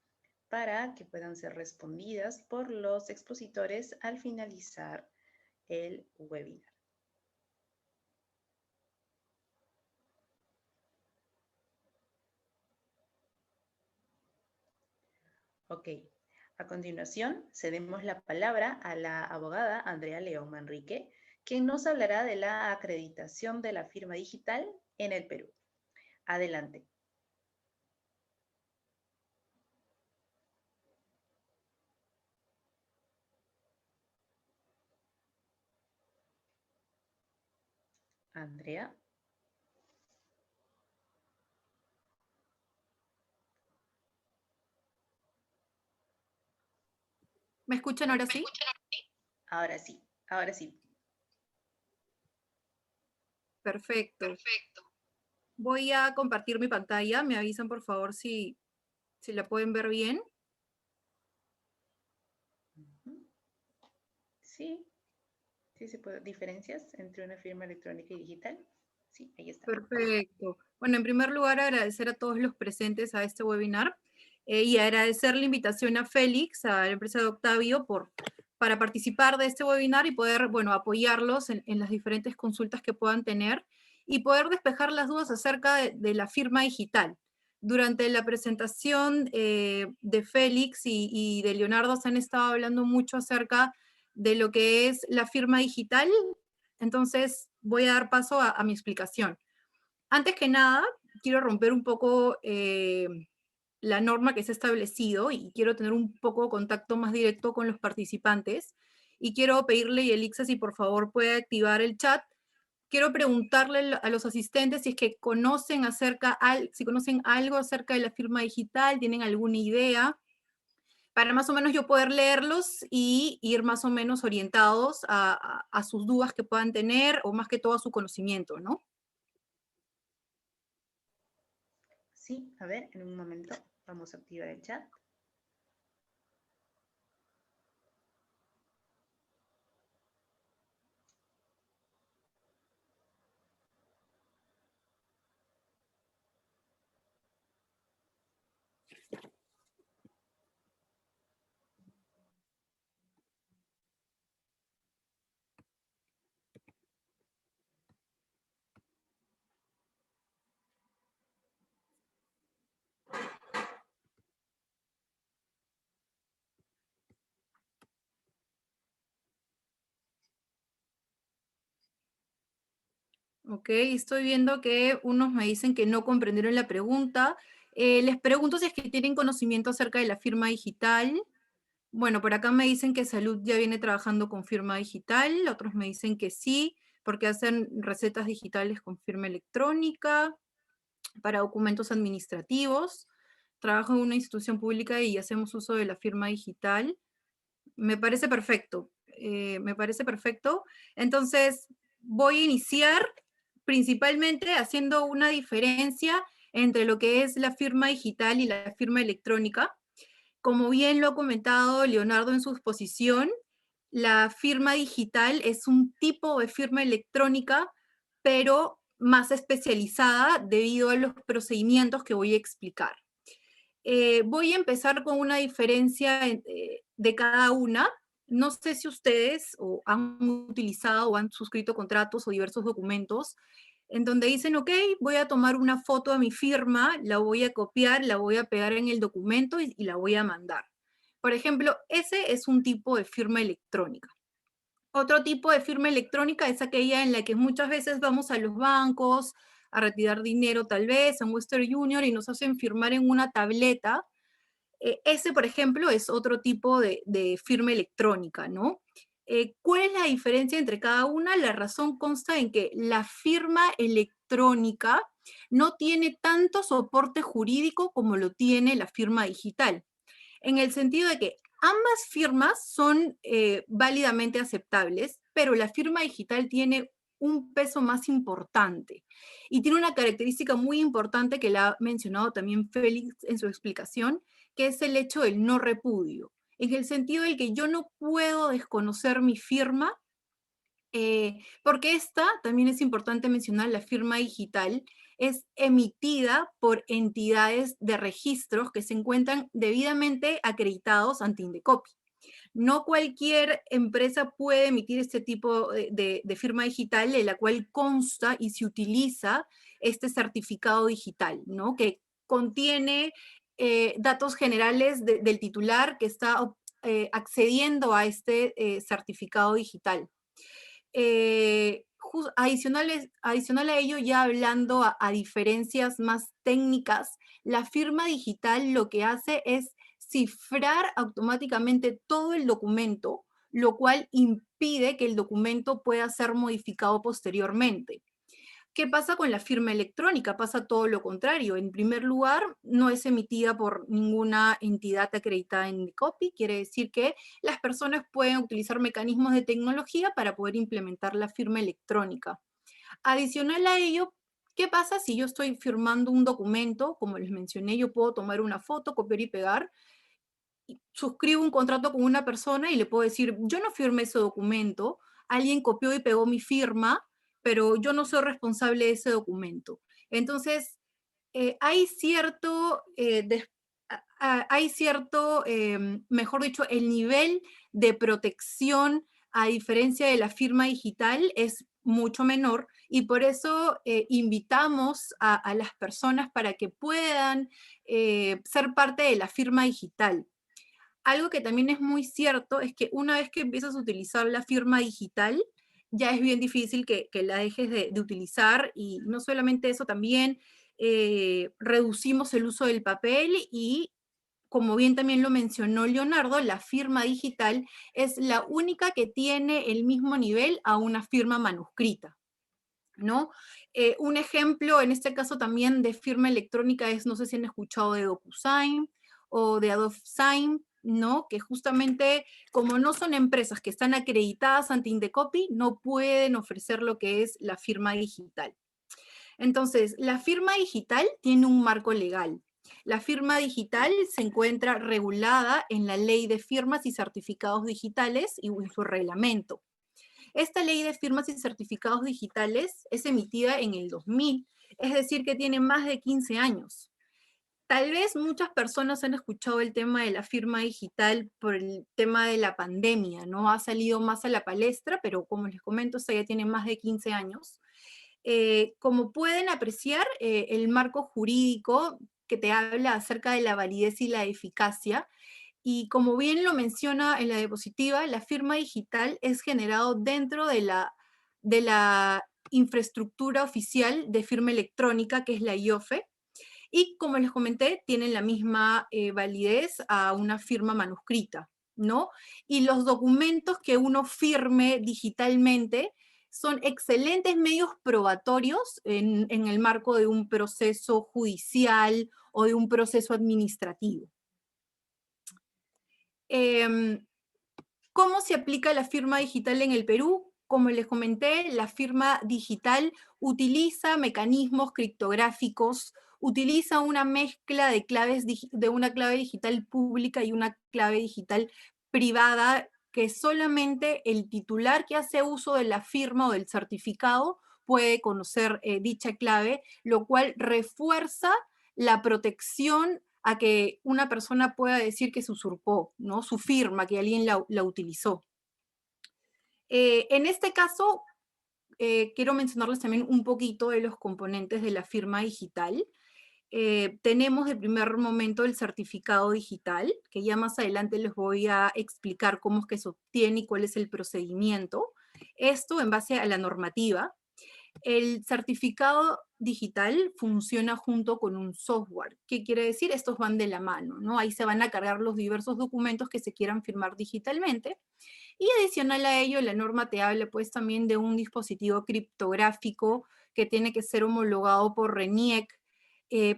para que puedan ser respondidas por los expositores al finalizar el webinar. Ok, a continuación cedemos la palabra a la abogada Andrea León Manrique, quien nos hablará de la acreditación de la firma digital en el Perú. Adelante. Andrea. ¿Me escuchan ahora sí? Ahora sí, ahora sí. Perfecto. Voy a compartir mi pantalla. Me avisan, por favor, si la pueden ver bien. Sí, sí se puede. ¿Diferencias entre una firma electrónica y digital? Sí, ahí está. Perfecto. Bueno, en primer lugar, agradecer a todos los presentes a este webinar y agradecer la invitación a Félix, a la empresa de Octavio, para participar de este webinar y poder, bueno, apoyarlos en las diferentes consultas que puedan tener y poder despejar las dudas acerca de la firma digital. Durante la presentación de Félix y de Leonardo se han estado hablando mucho acerca de lo que es la firma digital, entonces voy a dar paso a mi explicación. Antes que nada, quiero romper un poco la norma que se ha establecido y quiero tener un poco de contacto más directo con los participantes. Y quiero pedirle a Elixa si por favor puede activar el chat. Quiero preguntarle a los asistentes si es que si conocen algo acerca de la firma digital, tienen alguna idea, para más o menos yo poder leerlos y ir más o menos orientados a sus dudas que puedan tener o más que todo a su conocimiento, ¿no? Sí, a ver, en un momento vamos a activar el chat. Ok, estoy viendo que unos me dicen que no comprendieron la pregunta. Les pregunto si es que tienen conocimiento acerca de la firma digital. Bueno, por acá me dicen que Salud ya viene trabajando con firma digital, otros me dicen que sí, porque hacen recetas digitales con firma electrónica para documentos administrativos. Trabajo en una institución pública y hacemos uso de la firma digital. Me parece perfecto, me parece perfecto. Entonces, voy a iniciar principalmente haciendo una diferencia entre lo que es la firma digital y la firma electrónica. Como bien lo ha comentado Leonardo en su exposición, la firma digital es un tipo de firma electrónica, pero más especializada debido a los procedimientos que voy a explicar. Voy a empezar con una diferencia de cada una. No sé si ustedes han utilizado o han suscrito contratos o diversos documentos en donde dicen, ok, voy a tomar una foto de mi firma, la voy a copiar, la voy a pegar en el documento y la voy a mandar. Por ejemplo, ese es un tipo de firma electrónica. Otro tipo de firma electrónica es aquella en la que muchas veces vamos a los bancos a retirar dinero tal vez, en Western Union, y nos hacen firmar en una tableta. Ese, por ejemplo, es otro tipo de firma electrónica, ¿no? ¿Cuál es la diferencia entre cada una? La razón consta en que la firma electrónica no tiene tanto soporte jurídico como lo tiene la firma digital, en el sentido de que ambas firmas son válidamente aceptables, pero la firma digital tiene un peso más importante y tiene una característica muy importante que la ha mencionado también Félix en su explicación, que es el hecho del no repudio, en el sentido de que yo no puedo desconocer mi firma Porque esta, también es importante mencionar, la firma digital es emitida por entidades de registros que se encuentran debidamente acreditados ante Indecopi. No cualquier empresa puede emitir este tipo de firma digital en la cual consta y se utiliza este certificado digital, ¿no? Que contiene datos generales del titular que está accediendo a este certificado digital. Adicional a ello, ya hablando a diferencias más técnicas, la firma digital lo que hace es cifrar automáticamente todo el documento, lo cual impide que el documento pueda ser modificado posteriormente. ¿Qué pasa con la firma electrónica? Pasa todo lo contrario. En primer lugar, no es emitida por ninguna entidad acreditada en Indecopi. Quiere decir que las personas pueden utilizar mecanismos de tecnología para poder implementar la firma electrónica. Adicional a ello, ¿qué pasa si yo estoy firmando un documento? Como les mencioné, yo puedo tomar una foto, copiar y pegar, suscribo un contrato con una persona y le puedo decir, yo no firmé ese documento, alguien copió y pegó mi firma, pero yo no soy responsable de ese documento. Entonces, hay cierto, mejor dicho, el nivel de protección, a diferencia de la firma digital, es mucho menor, y por eso invitamos a las personas para que puedan ser parte de la firma digital. Algo que también es muy cierto es que una vez que empiezas a utilizar la firma digital, ya es bien difícil que la dejes de utilizar, y no solamente eso, también reducimos el uso del papel y, como bien también lo mencionó Leonardo, la firma digital es la única que tiene el mismo nivel a una firma manuscrita, ¿no? Un ejemplo, en este caso también de firma electrónica es, no sé si han escuchado de DocuSign o de Adobe Sign, ¿no? Que justamente, como no son empresas que están acreditadas ante Indecopi, no pueden ofrecer lo que es la firma digital. Entonces, la firma digital tiene un marco legal. La firma digital se encuentra regulada en la Ley de Firmas y Certificados Digitales y en su reglamento. Esta ley de firmas y certificados digitales es emitida en el 2000, es decir, que tiene más de 15 años. Tal vez muchas personas han escuchado el tema de la firma digital por el tema de la pandemia, ¿no? Ha salido más a la palestra, pero como les comento, esta ya tiene más de 15 años. Como pueden apreciar, el marco jurídico que te habla acerca de la validez y la eficacia, y como bien lo menciona en la diapositiva, la firma digital es generado dentro de la infraestructura oficial de firma electrónica, que es la IOFE, y como les comenté, tienen la misma validez a una firma manuscrita, ¿no? Y los documentos que uno firme digitalmente son excelentes medios probatorios en el marco de un proceso judicial o de un proceso administrativo. ¿Cómo se aplica la firma digital en el Perú? Como les comenté, la firma digital utiliza mecanismos criptográficos, utiliza una mezcla de claves, de una clave digital pública y una clave digital privada, que solamente el titular que hace uso de la firma o del certificado puede conocer dicha clave, lo cual refuerza la protección a que una persona pueda decir que se usurpó, ¿no? Su firma, que alguien la utilizó. En este caso, quiero mencionarles también un poquito de los componentes de la firma digital. Tenemos de primer momento el certificado digital, que ya más adelante les voy a explicar cómo es que se obtiene y cuál es el procedimiento. Esto en base a la normativa. El certificado digital funciona junto con un software. ¿Qué quiere decir? Estos van de la mano, ¿no? Ahí se van a cargar los diversos documentos que se quieran firmar digitalmente. Y adicional a ello, la norma te habla pues también de un dispositivo criptográfico que tiene que ser homologado por RENIEC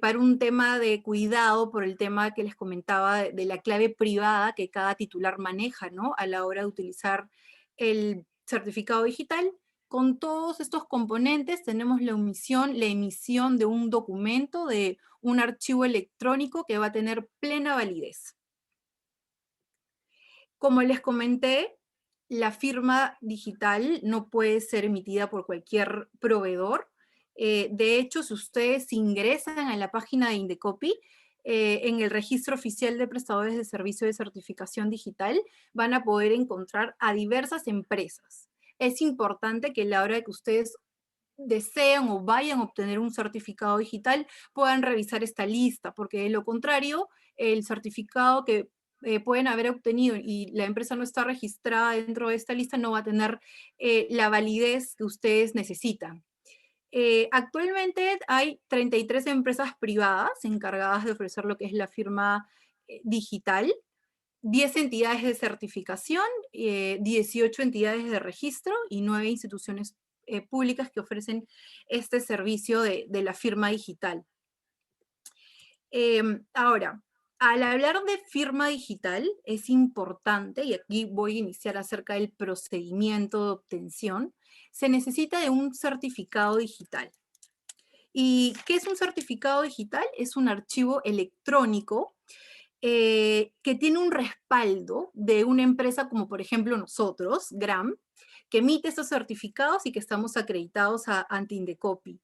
para un tema de cuidado, por el tema que les comentaba de la clave privada que cada titular maneja, ¿no? A la hora de utilizar el certificado digital. Con todos estos componentes tenemos la emisión de un documento, de un archivo electrónico que va a tener plena validez. Como les comenté, la firma digital no puede ser emitida por cualquier proveedor. De hecho, si ustedes ingresan a la página de Indecopy, en el registro oficial de prestadores de servicio de certificación digital, van a poder encontrar a diversas empresas. Es importante que a la hora de que ustedes desean o vayan a obtener un certificado digital, puedan revisar esta lista, porque de lo contrario, el certificado que pueden haber obtenido y la empresa no está registrada dentro de esta lista, no va a tener la validez que ustedes necesitan. Actualmente hay 33 empresas privadas encargadas de ofrecer lo que es la firma digital, 10 entidades de certificación, 18 entidades de registro y 9 instituciones públicas que ofrecen este servicio de la firma digital. Ahora, al hablar de firma digital, es importante, y aquí voy a iniciar acerca del procedimiento de obtención, se necesita de un certificado digital. ¿Y qué es un certificado digital? Es un archivo electrónico que tiene un respaldo de una empresa como por ejemplo nosotros, Gram, que emite estos certificados y que estamos acreditados ante Indecopy.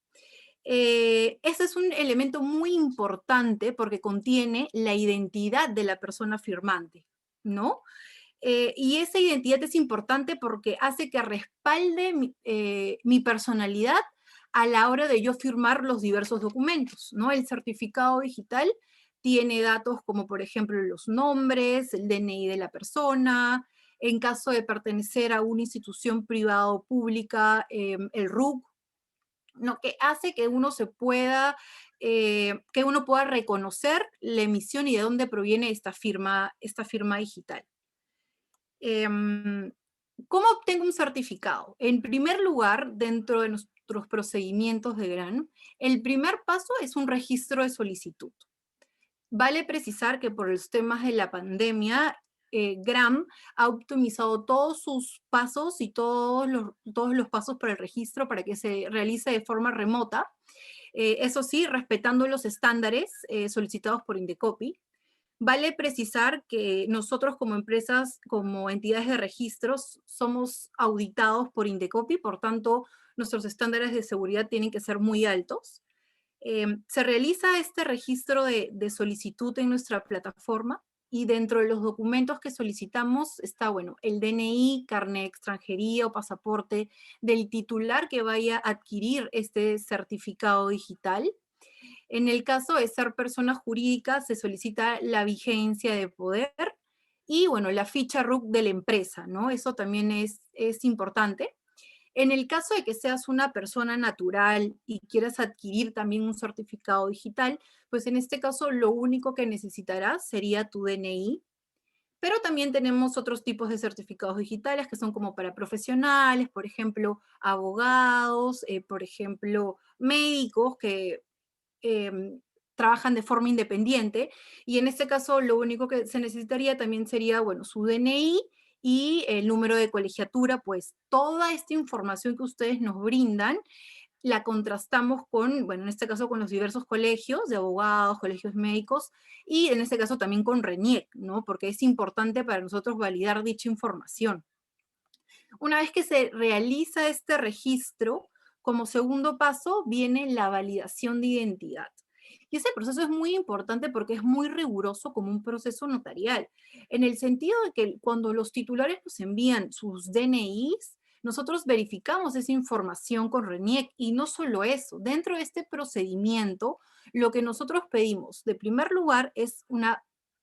Este es un elemento muy importante porque contiene la identidad de la persona firmante, ¿no? Y esa identidad es importante porque hace que respalde mi personalidad a la hora de yo firmar los diversos documentos, ¿no? El certificado digital tiene datos como, por ejemplo, los nombres, el DNI de la persona, en caso de pertenecer a una institución privada o pública, el RUC, ¿no? Que hace que uno que uno pueda reconocer la emisión y de dónde proviene esta firma digital. ¿Cómo obtengo un certificado? En primer lugar, dentro de nuestros procedimientos de GRAM, el primer paso es un registro de solicitud. Vale precisar que por los temas de la pandemia, GRAM ha optimizado todos sus pasos y todos los pasos para el registro para que se realice de forma remota. Eso sí, respetando los estándares solicitados por Indecopy. Vale precisar que nosotros como empresas, como entidades de registros, somos auditados por Indecopy, por tanto, nuestros estándares de seguridad tienen que ser muy altos. Se realiza este registro de solicitud en nuestra plataforma y dentro de los documentos que solicitamos está, bueno, el DNI, carnet de extranjería o pasaporte del titular que vaya a adquirir este certificado digital. En el caso de ser persona jurídica, se solicita la vigencia de poder y, bueno, la ficha RUC de la empresa, ¿no? Eso también es importante. En el caso de que seas una persona natural y quieras adquirir también un certificado digital, pues en este caso lo único que necesitarás sería tu DNI, pero también tenemos otros tipos de certificados digitales que son como para profesionales, por ejemplo, abogados, por ejemplo, médicos que trabajan de forma independiente, y en este caso lo único que se necesitaría también sería, bueno, su DNI y el número de colegiatura, pues toda esta información que ustedes nos brindan, la contrastamos con, bueno, en este caso con los diversos colegios de abogados, colegios médicos, y en este caso también con RENIEC, ¿no? Porque es importante para nosotros validar dicha información. Una vez que se realiza este registro, como segundo paso viene la validación de identidad. Y ese proceso es muy importante porque es muy riguroso como un proceso notarial, en el sentido de que cuando los titulares nos envían sus DNIs, nosotros verificamos esa información con RENIEC y no solo eso, dentro de este procedimiento, lo que nosotros pedimos, de primer lugar, es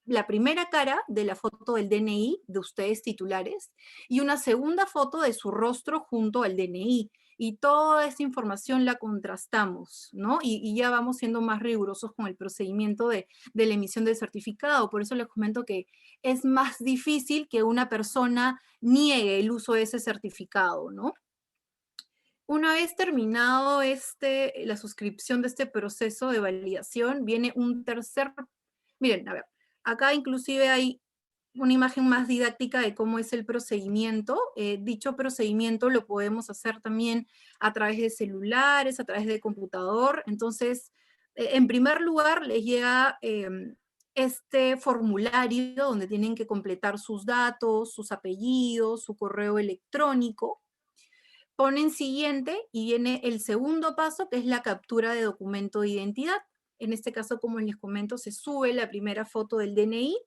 la primera cara de la foto del DNI de ustedes titulares y una segunda foto de su rostro junto al DNI. Y toda esa información la contrastamos, ¿no? Y ya vamos siendo más rigurosos con el procedimiento de la emisión del certificado. Por eso les comento que es más difícil que una persona niegue el uso de ese certificado, ¿no? Una vez terminado la suscripción de este proceso de validación, viene un tercer... Miren, a ver, acá inclusive hay una imagen más didáctica de cómo es el procedimiento. Dicho procedimiento lo podemos hacer también a través de celulares, a través de computador. Entonces, en primer lugar, les llega este formulario donde tienen que completar sus datos, sus apellidos, su correo electrónico. Ponen siguiente y viene el segundo paso, que es la captura de documento de identidad. En este caso, como les comento, se sube la primera foto del DNI.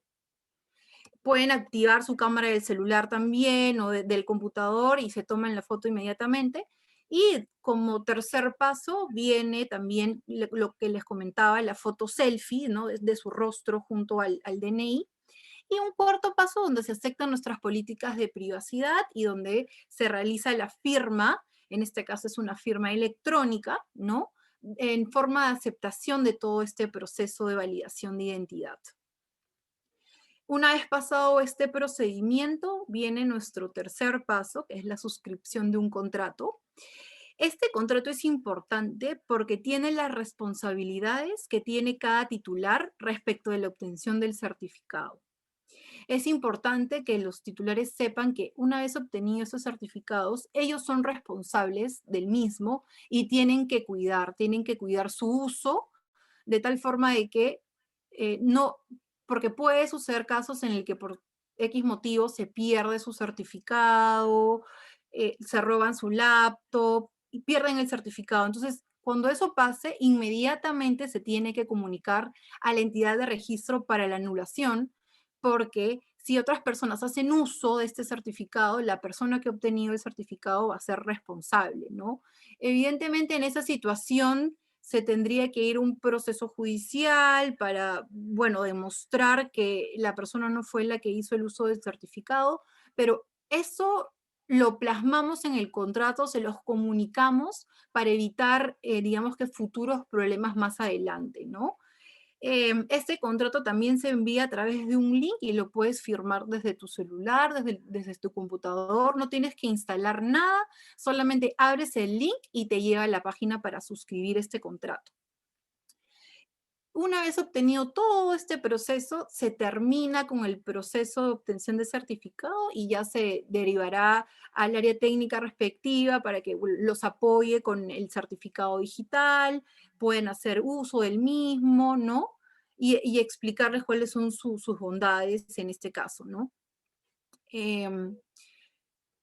Pueden activar su cámara del celular también o del computador y se toman la foto inmediatamente. Y como tercer paso viene también lo que les comentaba, la foto selfie, ¿no? De su rostro junto al DNI. Y un cuarto paso donde se aceptan nuestras políticas de privacidad y donde se realiza la firma, en este caso es una firma electrónica, ¿no? En forma de aceptación de todo este proceso de validación de identidad. Una vez pasado este procedimiento, viene nuestro tercer paso, que es la suscripción de un contrato. Este contrato es importante porque tiene las responsabilidades que tiene cada titular respecto de la obtención del certificado. Es importante que los titulares sepan que una vez obtenidos esos certificados, ellos son responsables del mismo y tienen que cuidar su uso de tal forma de que no, porque puede suceder casos en el que por X motivo se pierde su certificado, se roban su laptop y pierden el certificado. Entonces, cuando eso pase, inmediatamente se tiene que comunicar a la entidad de registro para la anulación, porque si otras personas hacen uso de este certificado, la persona que ha obtenido el certificado va a ser responsable, ¿no? Evidentemente, en esa situación se tendría que ir a un proceso judicial para, bueno, demostrar que la persona no fue la que hizo el uso del certificado, pero eso lo plasmamos en el contrato, se los comunicamos para evitar, digamos que futuros problemas más adelante, ¿no? Este contrato también se envía a través de un link y lo puedes firmar desde tu celular, desde tu computador, no tienes que instalar nada, solamente abres el link y te lleva a la página para suscribir este contrato. Una vez obtenido todo este proceso, se termina con el proceso de obtención de certificado y ya se derivará al área técnica respectiva para que los apoye con el certificado digital, pueden hacer uso del mismo, ¿no? Y explicarles cuáles son sus bondades en este caso, ¿no?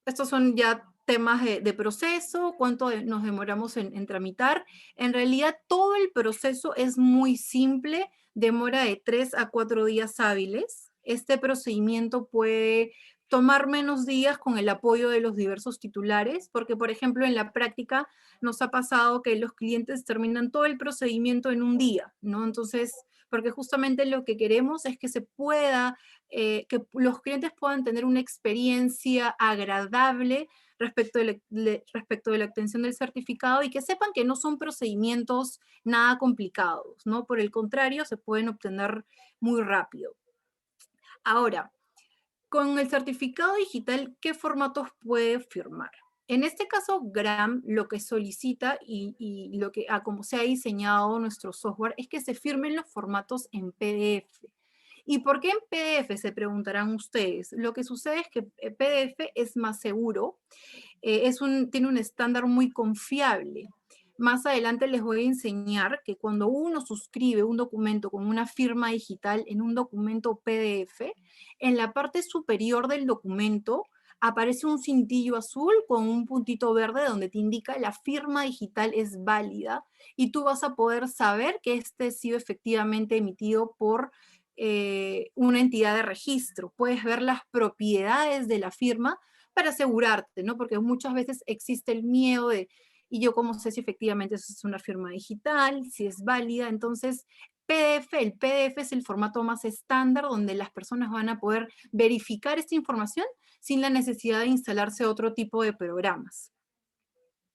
Estos son ya temas de proceso, cuánto nos demoramos en tramitar. En realidad, todo el proceso es muy simple, demora de 3 a 4 días hábiles. Este procedimiento puede tomar menos días con el apoyo de los diversos titulares, porque, por ejemplo, en la práctica nos ha pasado que los clientes terminan todo el procedimiento en un día, ¿no? Entonces, porque justamente lo que queremos es que se pueda que los clientes puedan tener una experiencia agradable respecto de la obtención del certificado y que sepan que no son procedimientos nada complicados, ¿no? Por el contrario, se pueden obtener muy rápido. Ahora, con el certificado digital, ¿qué formatos puede firmar? En este caso, GRAM lo que solicita y lo que, como se ha diseñado nuestro software, es que se firmen los formatos en PDF. ¿Y por qué en PDF? Se preguntarán ustedes. Lo que sucede es que PDF es más seguro, tiene un estándar muy confiable. Más adelante les voy a enseñar que cuando uno suscribe un documento con una firma digital en un documento PDF, en la parte superior del documento aparece un cintillo azul con un puntito verde donde te indica la firma digital es válida y tú vas a poder saber que este ha sido efectivamente emitido por una entidad de registro. Puedes ver las propiedades de la firma para asegurarte, ¿no? Porque muchas veces existe el miedo de, ¿y yo cómo sé si efectivamente eso es una firma digital, si es válida? Entonces, el PDF es el formato más estándar donde las personas van a poder verificar esta información sin la necesidad de instalarse otro tipo de programas,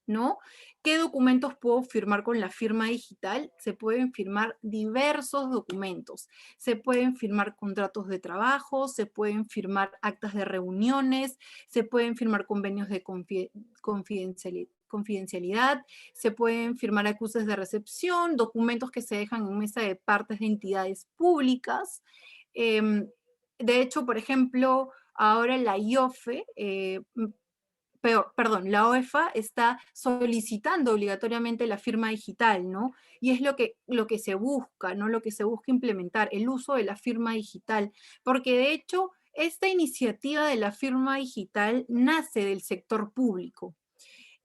¿no? ¿Qué documentos puedo firmar con la firma digital? Se pueden firmar diversos documentos. Se pueden firmar contratos de trabajo, se pueden firmar actas de reuniones, se pueden firmar convenios de confidencialidad, se pueden firmar acuses de recepción, documentos que se dejan en mesa de partes de entidades públicas. De hecho, por ejemplo, ahora la IOFE perdón, la OEFA está solicitando obligatoriamente la firma digital, ¿no? Y es lo que se busca, ¿no? Lo que se busca implementar, el uso de la firma digital, porque de hecho esta iniciativa de la firma digital nace del sector público,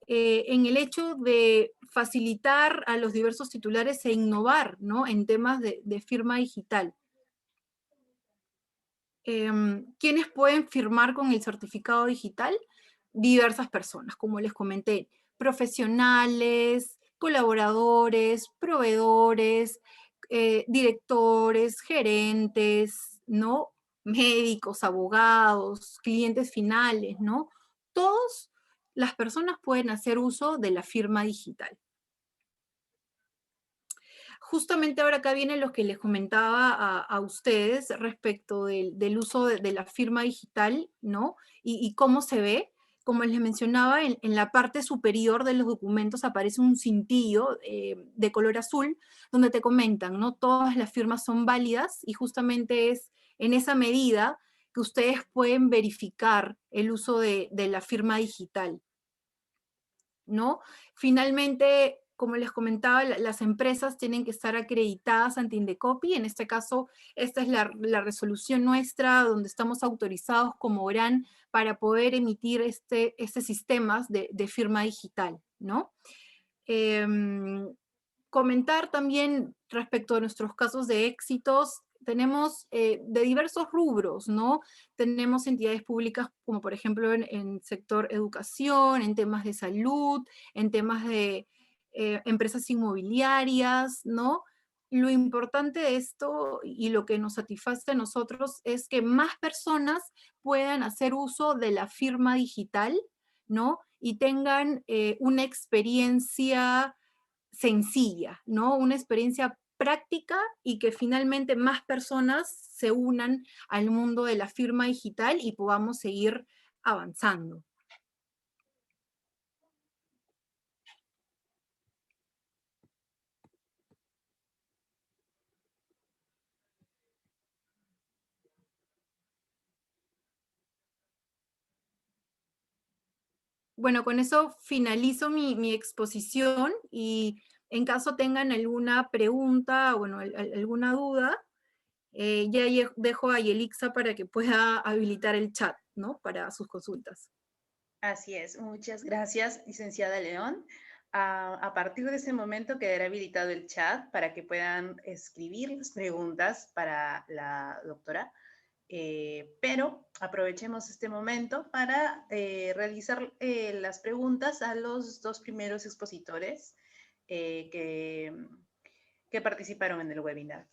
en el hecho de facilitar a los diversos titulares e innovar, ¿no? En temas de firma digital. ¿Quiénes pueden firmar con el certificado digital? Diversas personas, como les comenté, profesionales, colaboradores, proveedores, directores, gerentes, ¿no? Médicos, abogados, clientes finales, ¿no? Todas las personas pueden hacer uso de la firma digital. Justamente ahora acá vienen los que les comentaba a ustedes respecto del uso de la firma digital, ¿no? Y cómo se ve. Como les mencionaba, en la parte superior de los documentos aparece un cintillo de color azul, donde te comentan, ¿no? Todas las firmas son válidas y justamente es en esa medida que ustedes pueden verificar el uso de la firma digital, ¿no? Finalmente, como les comentaba, las empresas tienen que estar acreditadas ante Indecopi. En este caso, esta es la resolución nuestra donde estamos autorizados como GRAN para poder emitir este sistemas de firma digital, ¿no? Comentar también respecto a nuestros casos de éxitos, tenemos de diversos rubros, ¿no? Tenemos entidades públicas como por ejemplo en sector educación, en temas de salud, en temas de empresas inmobiliarias, ¿no? Lo importante de esto y lo que nos satisface a nosotros es que más personas puedan hacer uso de la firma digital, ¿no? Y tengan una experiencia sencilla, ¿no? Una experiencia práctica y que finalmente más personas se unan al mundo de la firma digital y podamos seguir avanzando. Bueno, con eso finalizo mi exposición y en caso tengan alguna pregunta o bueno, alguna duda, ya dejo a Yelixa para que pueda habilitar el chat, ¿no? Para sus consultas. Así es, muchas gracias, licenciada León. A partir de ese momento quedará habilitado el chat para que puedan escribir las preguntas para la doctora, pero aprovechemos este momento para realizar las preguntas a los dos primeros expositores que participaron en el webinar.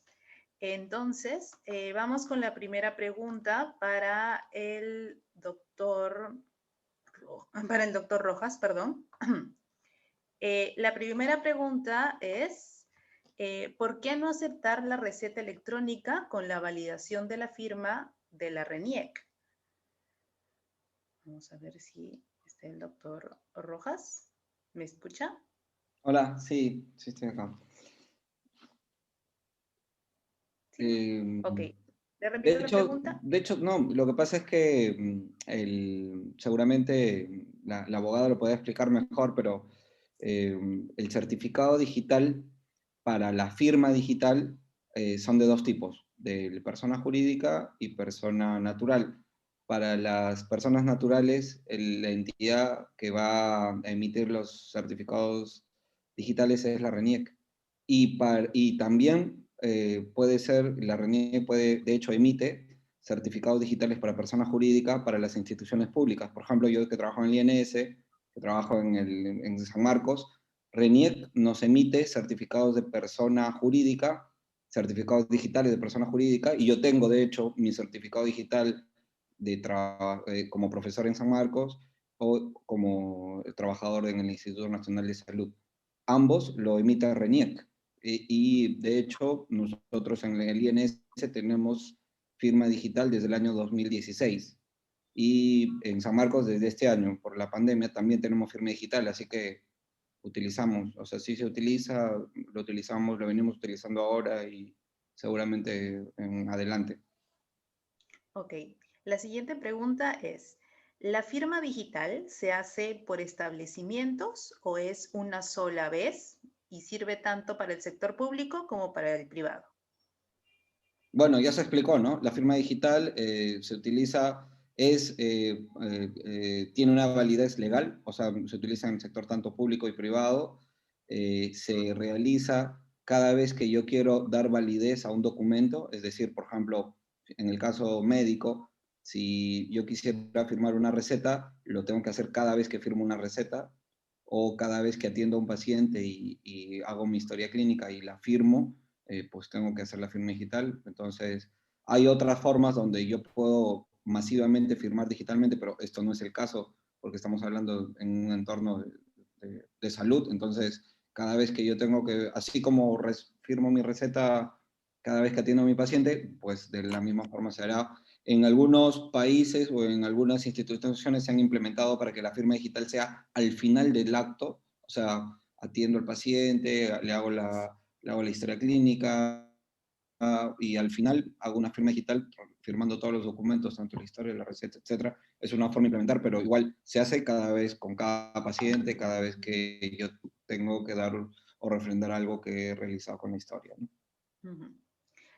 Entonces, vamos con la primera pregunta para el doctor Rojas, perdón. La primera pregunta es, ¿por qué no aceptar la receta electrónica con la validación de la firma de la RENIEC? Vamos a ver si está el doctor Rojas. ¿Me escucha? Hola, sí, sí estoy acá. Sí. Ok. ¿Le repito la pregunta? De hecho, no, lo que pasa es que seguramente la abogada lo puede explicar mejor, pero el certificado digital para la firma digital son de dos tipos, de persona jurídica y persona natural. Para las personas naturales, la entidad que va a emitir los certificados digitales es la RENIEC. Y también puede ser, la RENIEC puede, de hecho, emite certificados digitales para personas jurídicas para las instituciones públicas. Por ejemplo, yo que trabajo en el INS, que trabajo en San Marcos, RENIEC nos emite certificados de persona jurídica, certificados digitales de persona jurídica, y yo tengo, de hecho, mi certificado digital como profesor en San Marcos o como trabajador en el Instituto Nacional de Salud. Ambos lo emite RENIEC. Y de hecho, nosotros en el INS tenemos firma digital desde el año 2016. Y en San Marcos desde este año, por la pandemia, también tenemos firma digital, así que utilizamos, o sea, sí se utiliza, lo utilizamos, lo venimos utilizando ahora y seguramente en adelante. Ok. La siguiente pregunta es, ¿La firma digital se hace por establecimientos o es una sola vez y sirve tanto para el sector público como para el privado? Bueno, ya se explicó, ¿no? La firma digital se utiliza, tiene una validez legal, o sea, se utiliza en el sector tanto público y privado. Se realiza cada vez que yo quiero dar validez a un documento, es decir, por ejemplo, en el caso médico, si yo quisiera firmar una receta, lo tengo que hacer cada vez que firmo una receta o cada vez que atiendo a un paciente y hago mi historia clínica y la firmo, pues tengo que hacer la firma digital. Entonces, hay otras formas donde yo puedo masivamente firmar digitalmente, pero esto no es el caso, porque estamos hablando en un entorno de salud. Entonces, cada vez que yo tengo que, así como firmo mi receta cada vez que atiendo a mi paciente, pues de la misma forma se hará. En algunos países o en algunas instituciones se han implementado para que la firma digital sea al final del acto, o sea, atiendo al paciente, le hago la historia clínica y al final hago una firma digital firmando todos los documentos, tanto la historia, la receta, etcétera. Es una forma de implementar, pero igual se hace cada vez con cada paciente, cada vez que yo tengo que dar o refrendar algo que he realizado con la historia, ¿no? Ujú.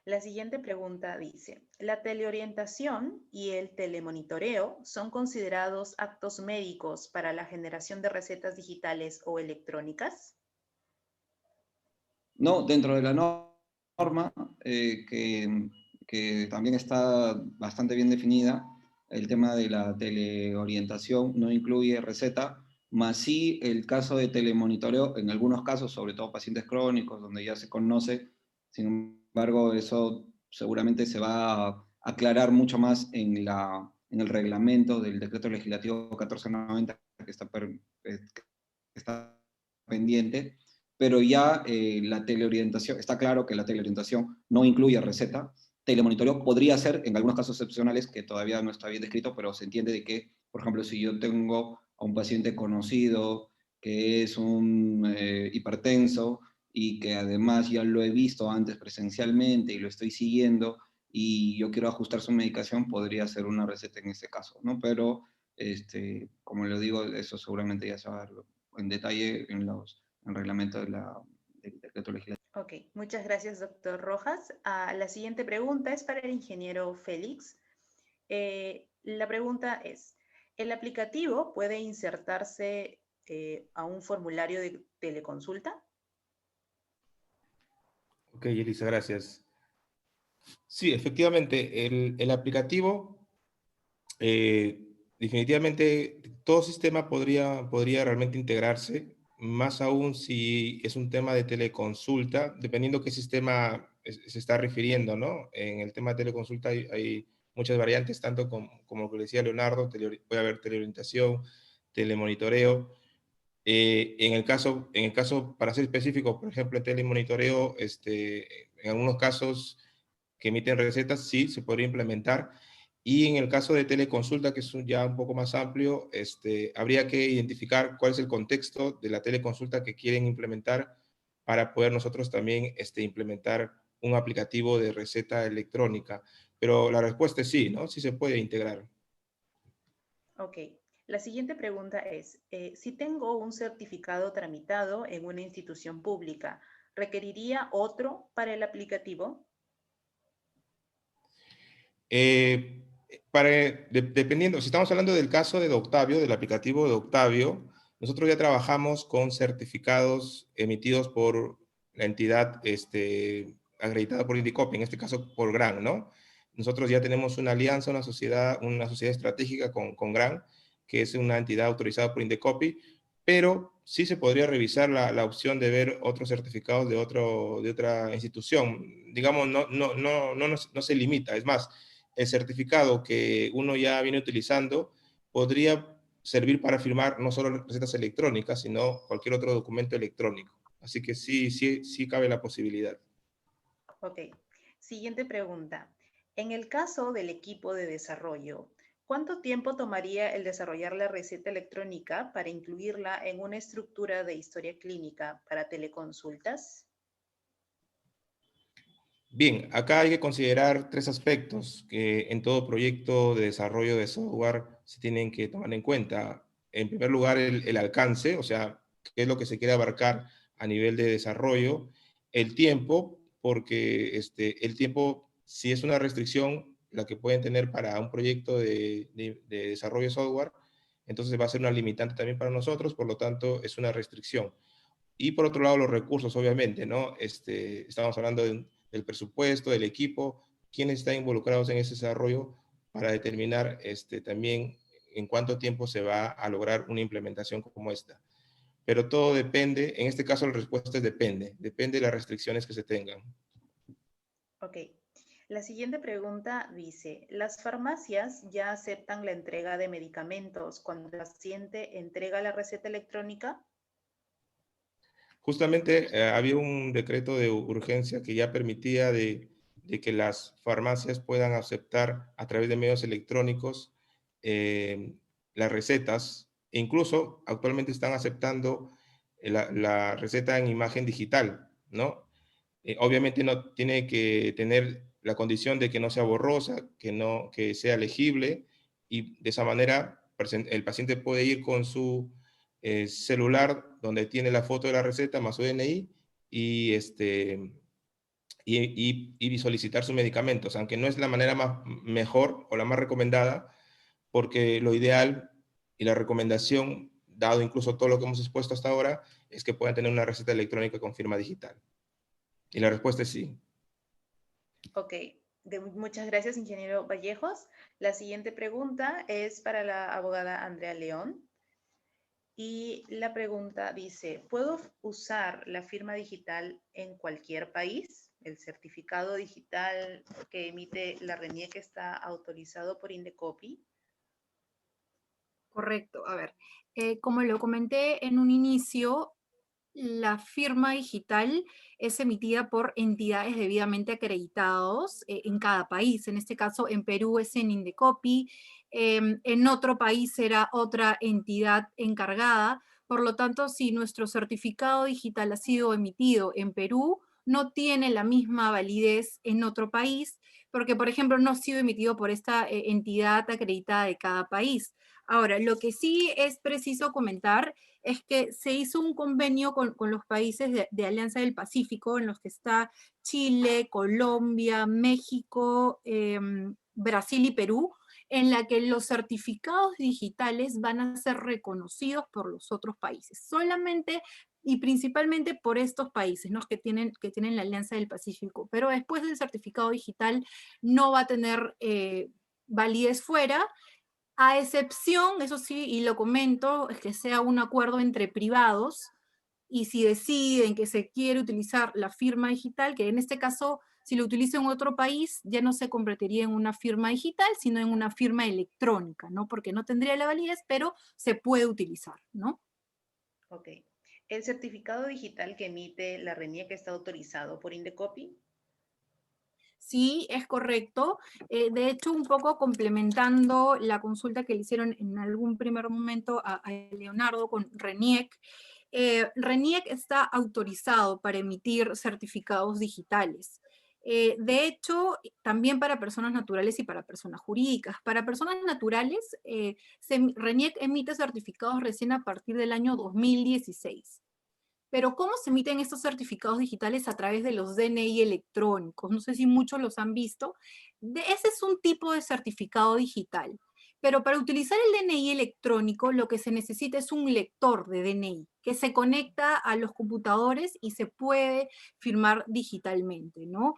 La siguiente pregunta dice, ¿la teleorientación y el telemonitoreo son considerados actos médicos para la generación de recetas digitales o electrónicas? No, dentro de la norma, que también está bastante bien definida, el tema de la teleorientación no incluye receta, más sí el caso de telemonitoreo, en algunos casos, sobre todo pacientes crónicos, donde ya se conoce. Sin embargo, eso seguramente se va a aclarar mucho más en el reglamento del decreto legislativo 1490 que está pendiente, pero ya la teleorientación, está claro que la teleorientación no incluye receta. Telemonitoreo podría ser en algunos casos excepcionales, que todavía no está bien descrito, pero se entiende de que, por ejemplo, si yo tengo a un paciente conocido que es un hipertenso y que además ya lo he visto antes presencialmente y lo estoy siguiendo y yo quiero ajustar su medicación, podría ser una receta en ese caso, ¿no? Pero, como lo digo, eso seguramente ya se va a ver en detalle en el reglamento del decreto legislativo. Ok, muchas gracias, doctor Rojas. La siguiente pregunta es para el ingeniero Félix. La pregunta es, ¿el aplicativo puede insertarse a un formulario de teleconsulta? Ok, Elisa, gracias. Sí, efectivamente, el aplicativo, definitivamente, todo sistema podría realmente integrarse, más aún si es un tema de teleconsulta, dependiendo qué sistema se está refiriendo, ¿no? En el tema de teleconsulta hay muchas variantes, tanto como lo que decía Leonardo, puede haber teleorientación, telemonitoreo. En el caso, para ser específico, por ejemplo, telemonitoreo, en algunos casos que emiten recetas, sí, se podría implementar. Y en el caso de teleconsulta, que es ya un poco más amplio, habría que identificar cuál es el contexto de la teleconsulta que quieren implementar para poder nosotros también implementar un aplicativo de receta electrónica. Pero la respuesta es sí, ¿no? Sí se puede integrar. Ok. La siguiente pregunta es, si tengo un certificado tramitado en una institución pública, ¿requeriría otro para el aplicativo? Eh, Dependiendo, si estamos hablando del caso de Doctavio, del aplicativo de Octavio, nosotros ya trabajamos con certificados emitidos por la entidad acreditada por Indicopy, en este caso por GRAN, ¿no? Nosotros ya tenemos una alianza, una sociedad estratégica con GRAN, que es una entidad autorizada por Indicopy, pero sí se podría revisar la opción de ver otros certificados de otra institución. Digamos, no se limita, es más, el certificado que uno ya viene utilizando podría servir para firmar no solo recetas electrónicas, sino cualquier otro documento electrónico. Así que sí cabe la posibilidad. Ok. Siguiente pregunta. En el caso del equipo de desarrollo, ¿cuánto tiempo tomaría el desarrollar la receta electrónica para incluirla en una estructura de historia clínica para teleconsultas? Bien, acá hay que considerar 3 aspectos que en todo proyecto de desarrollo de software se tienen que tomar en cuenta. En primer lugar, el alcance, o sea, qué es lo que se quiere abarcar a nivel de desarrollo. El tiempo, porque el tiempo, si es una restricción, la que pueden tener para un proyecto de desarrollo de software, entonces va a ser una limitante también para nosotros, por lo tanto, es una restricción. Y por otro lado, los recursos, obviamente, ¿no? Estamos hablando del presupuesto, del equipo, quiénes están involucrados en ese desarrollo para determinar también en cuánto tiempo se va a lograr una implementación como esta. Pero todo depende, en este caso la respuesta es depende de las restricciones que se tengan. Ok. La siguiente pregunta dice, ¿las farmacias ya aceptan la entrega de medicamentos cuando el paciente entrega la receta electrónica? Justamente había un decreto de urgencia que ya permitía de que las farmacias puedan aceptar a través de medios electrónicos las recetas, e incluso actualmente están aceptando la receta en imagen digital, ¿no? Obviamente no tiene que tener la condición de que no sea borrosa, que sea legible, y de esa manera el paciente puede ir con su celular donde tiene la foto de la receta más su DNI y, y solicitar sus medicamentos, aunque no es la manera mejor o la más recomendada, porque lo ideal y la recomendación, dado incluso todo lo que hemos expuesto hasta ahora, es que puedan tener una receta electrónica con firma digital. Y la respuesta es sí. Ok, muchas gracias, ingeniero Vallejos. La siguiente pregunta es para la abogada Andrea León. Y la pregunta dice, ¿puedo usar la firma digital en cualquier país? ¿El certificado digital que emite la RENIEC está autorizado por Indecopi? Correcto. A ver, como lo comenté en un inicio, la firma digital es emitida por entidades debidamente acreditados en cada país. En este caso, en Perú es en Indecopi, en otro país será otra entidad encargada. Por lo tanto, si nuestro certificado digital ha sido emitido en Perú, no tiene la misma validez en otro país, porque, por ejemplo, no ha sido emitido por esta entidad acreditada de cada país. Ahora, lo que sí es preciso comentar es que se hizo un convenio con los países de Alianza del Pacífico, en los que está Chile, Colombia, México, Brasil y Perú, en la que los certificados digitales van a ser reconocidos por los otros países. Solamente y principalmente por estos países, ¿no? que tienen la Alianza del Pacífico. Pero después del certificado digital no va a tener validez fuera, a excepción, eso sí, y lo comento, es que sea un acuerdo entre privados, y si deciden que se quiere utilizar la firma digital, que en este caso, si lo utiliza en otro país, ya no se convertiría en una firma digital, sino en una firma electrónica, ¿no? Porque no tendría la validez, pero se puede utilizar, ¿no? Ok. ¿El certificado digital que emite la RENIEC está autorizado por Indecopi? Sí, es correcto. De hecho, un poco complementando la consulta que le hicieron en algún primer momento a Leonardo con RENIEC, RENIEC está autorizado para emitir certificados digitales. De hecho, también para personas naturales y para personas jurídicas. Para personas naturales, RENIEC emite certificados recién a partir del año 2016. Pero ¿cómo se emiten estos certificados digitales? A través de los DNI electrónicos. No sé si muchos los han visto. Ese es un tipo de certificado digital. Pero para utilizar el DNI electrónico, lo que se necesita es un lector de DNI que se conecta a los computadores y se puede firmar digitalmente, ¿no?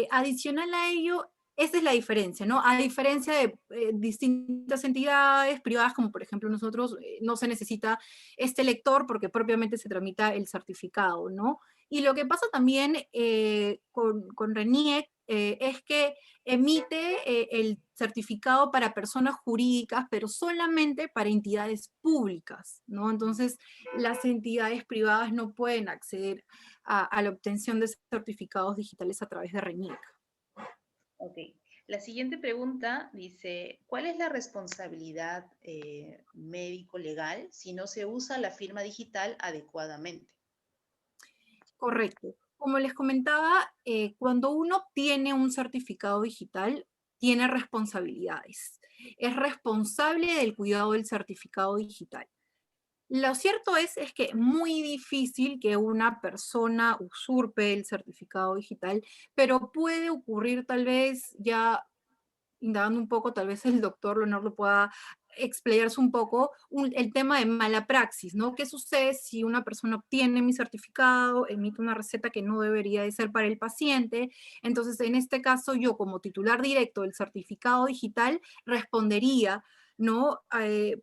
Adicional a ello, esa es la diferencia, ¿no? A diferencia de distintas entidades privadas, como por ejemplo nosotros, no se necesita este lector porque propiamente se tramita el certificado, ¿no? Y lo que pasa también con RENIEC es que emite el certificado para personas jurídicas, pero solamente para entidades públicas, ¿no? Entonces, las entidades privadas no pueden acceder a la obtención de certificados digitales a través de RENIEC. Ok. La siguiente pregunta dice, ¿cuál es la responsabilidad médico-legal si no se usa la firma digital adecuadamente? Correcto. Como les comentaba, cuando uno obtiene un certificado digital, tiene responsabilidades. Es responsable del cuidado del certificado digital. Lo cierto es que es muy difícil que una persona usurpe el certificado digital, pero puede ocurrir tal vez ya indagando un poco, tal vez el doctor Leonardo pueda explayarse un poco el tema de mala praxis, ¿no? ¿Qué sucede si una persona obtiene mi certificado, emite una receta que no debería de ser para el paciente? Entonces, en este caso, yo como titular directo del certificado digital respondería, ¿no?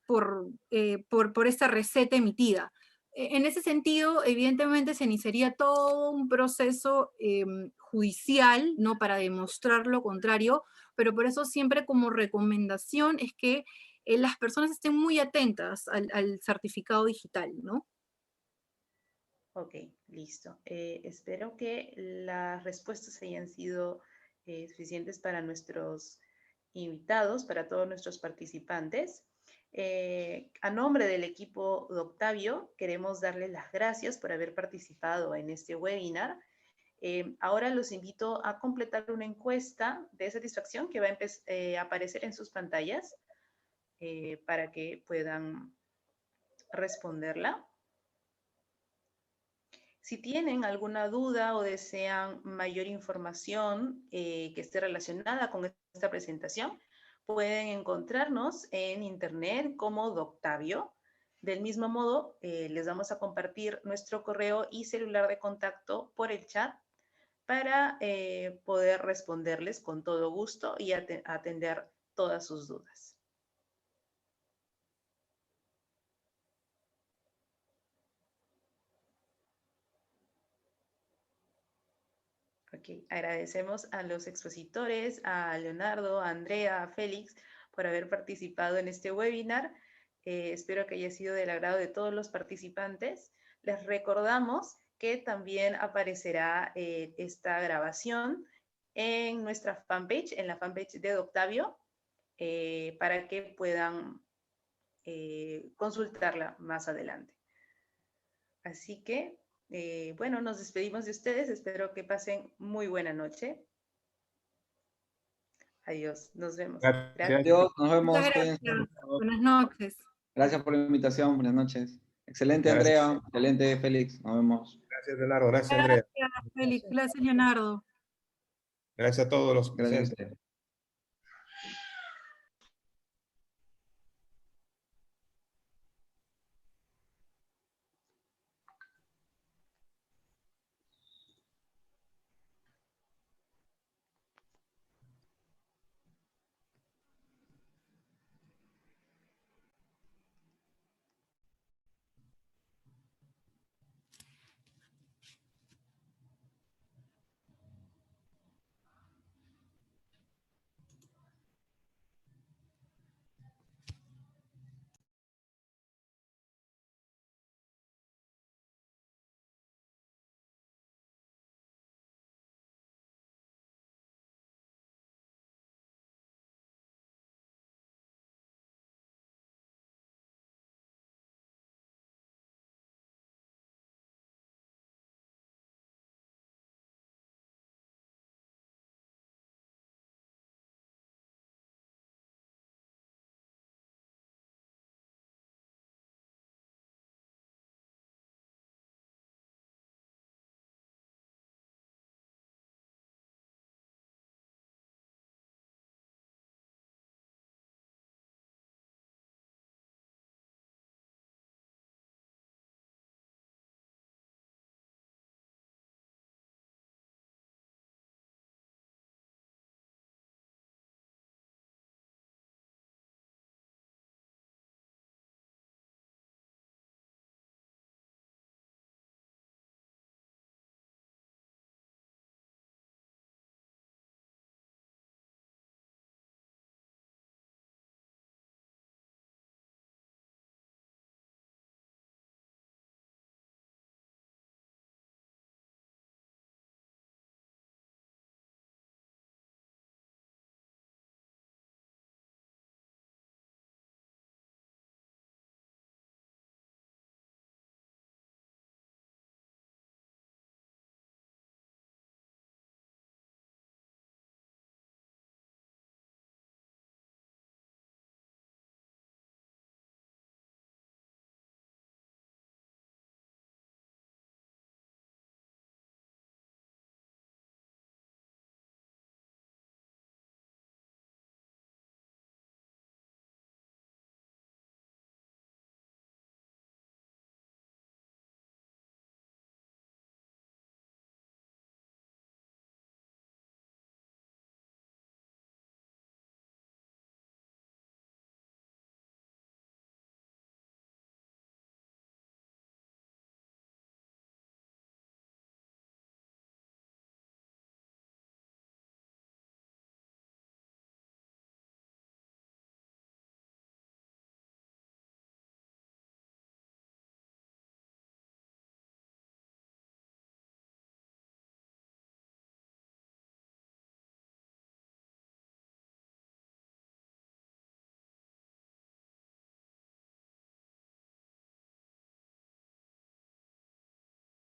Por esta receta emitida. En ese sentido, evidentemente se iniciaría todo un proceso judicial, ¿no? Para demostrar lo contrario, pero por eso siempre como recomendación es que las personas estén muy atentas al certificado digital, ¿no? Ok, listo. Espero que las respuestas hayan sido suficientes para nuestros invitados, para todos nuestros participantes. A nombre del equipo de Octavio, queremos darles las gracias por haber participado en este webinar. Ahora los invito a completar una encuesta de satisfacción que va a aparecer en sus pantallas para que puedan responderla. Si tienen alguna duda o desean mayor información que esté relacionada con esta presentación, pueden encontrarnos en internet como Doctavio. Del mismo modo, les vamos a compartir nuestro correo y celular de contacto por el chat para poder responderles con todo gusto y atender todas sus dudas. Ok, agradecemos a los expositores, a Leonardo, a Andrea, a Félix, por haber participado en este webinar. Espero que haya sido del agrado de todos los participantes. Les recordamos que también aparecerá esta grabación en nuestra fanpage, en la fanpage de Doctavio, para que puedan consultarla más adelante. Así que bueno, nos despedimos de ustedes. Espero que pasen muy buena noche. Adiós, nos vemos. Gracias. Adiós, nos vemos. Muchas Cuídense. gracias. Buenas noches. Gracias por la invitación. Buenas noches. Excelente, Gracias. Andrea. Excelente, Félix. Nos vemos. Gracias, Leonardo. Gracias, Andrea. Gracias, Félix. Gracias, Leonardo. Gracias a todos los Gracias a presentes. ustedes.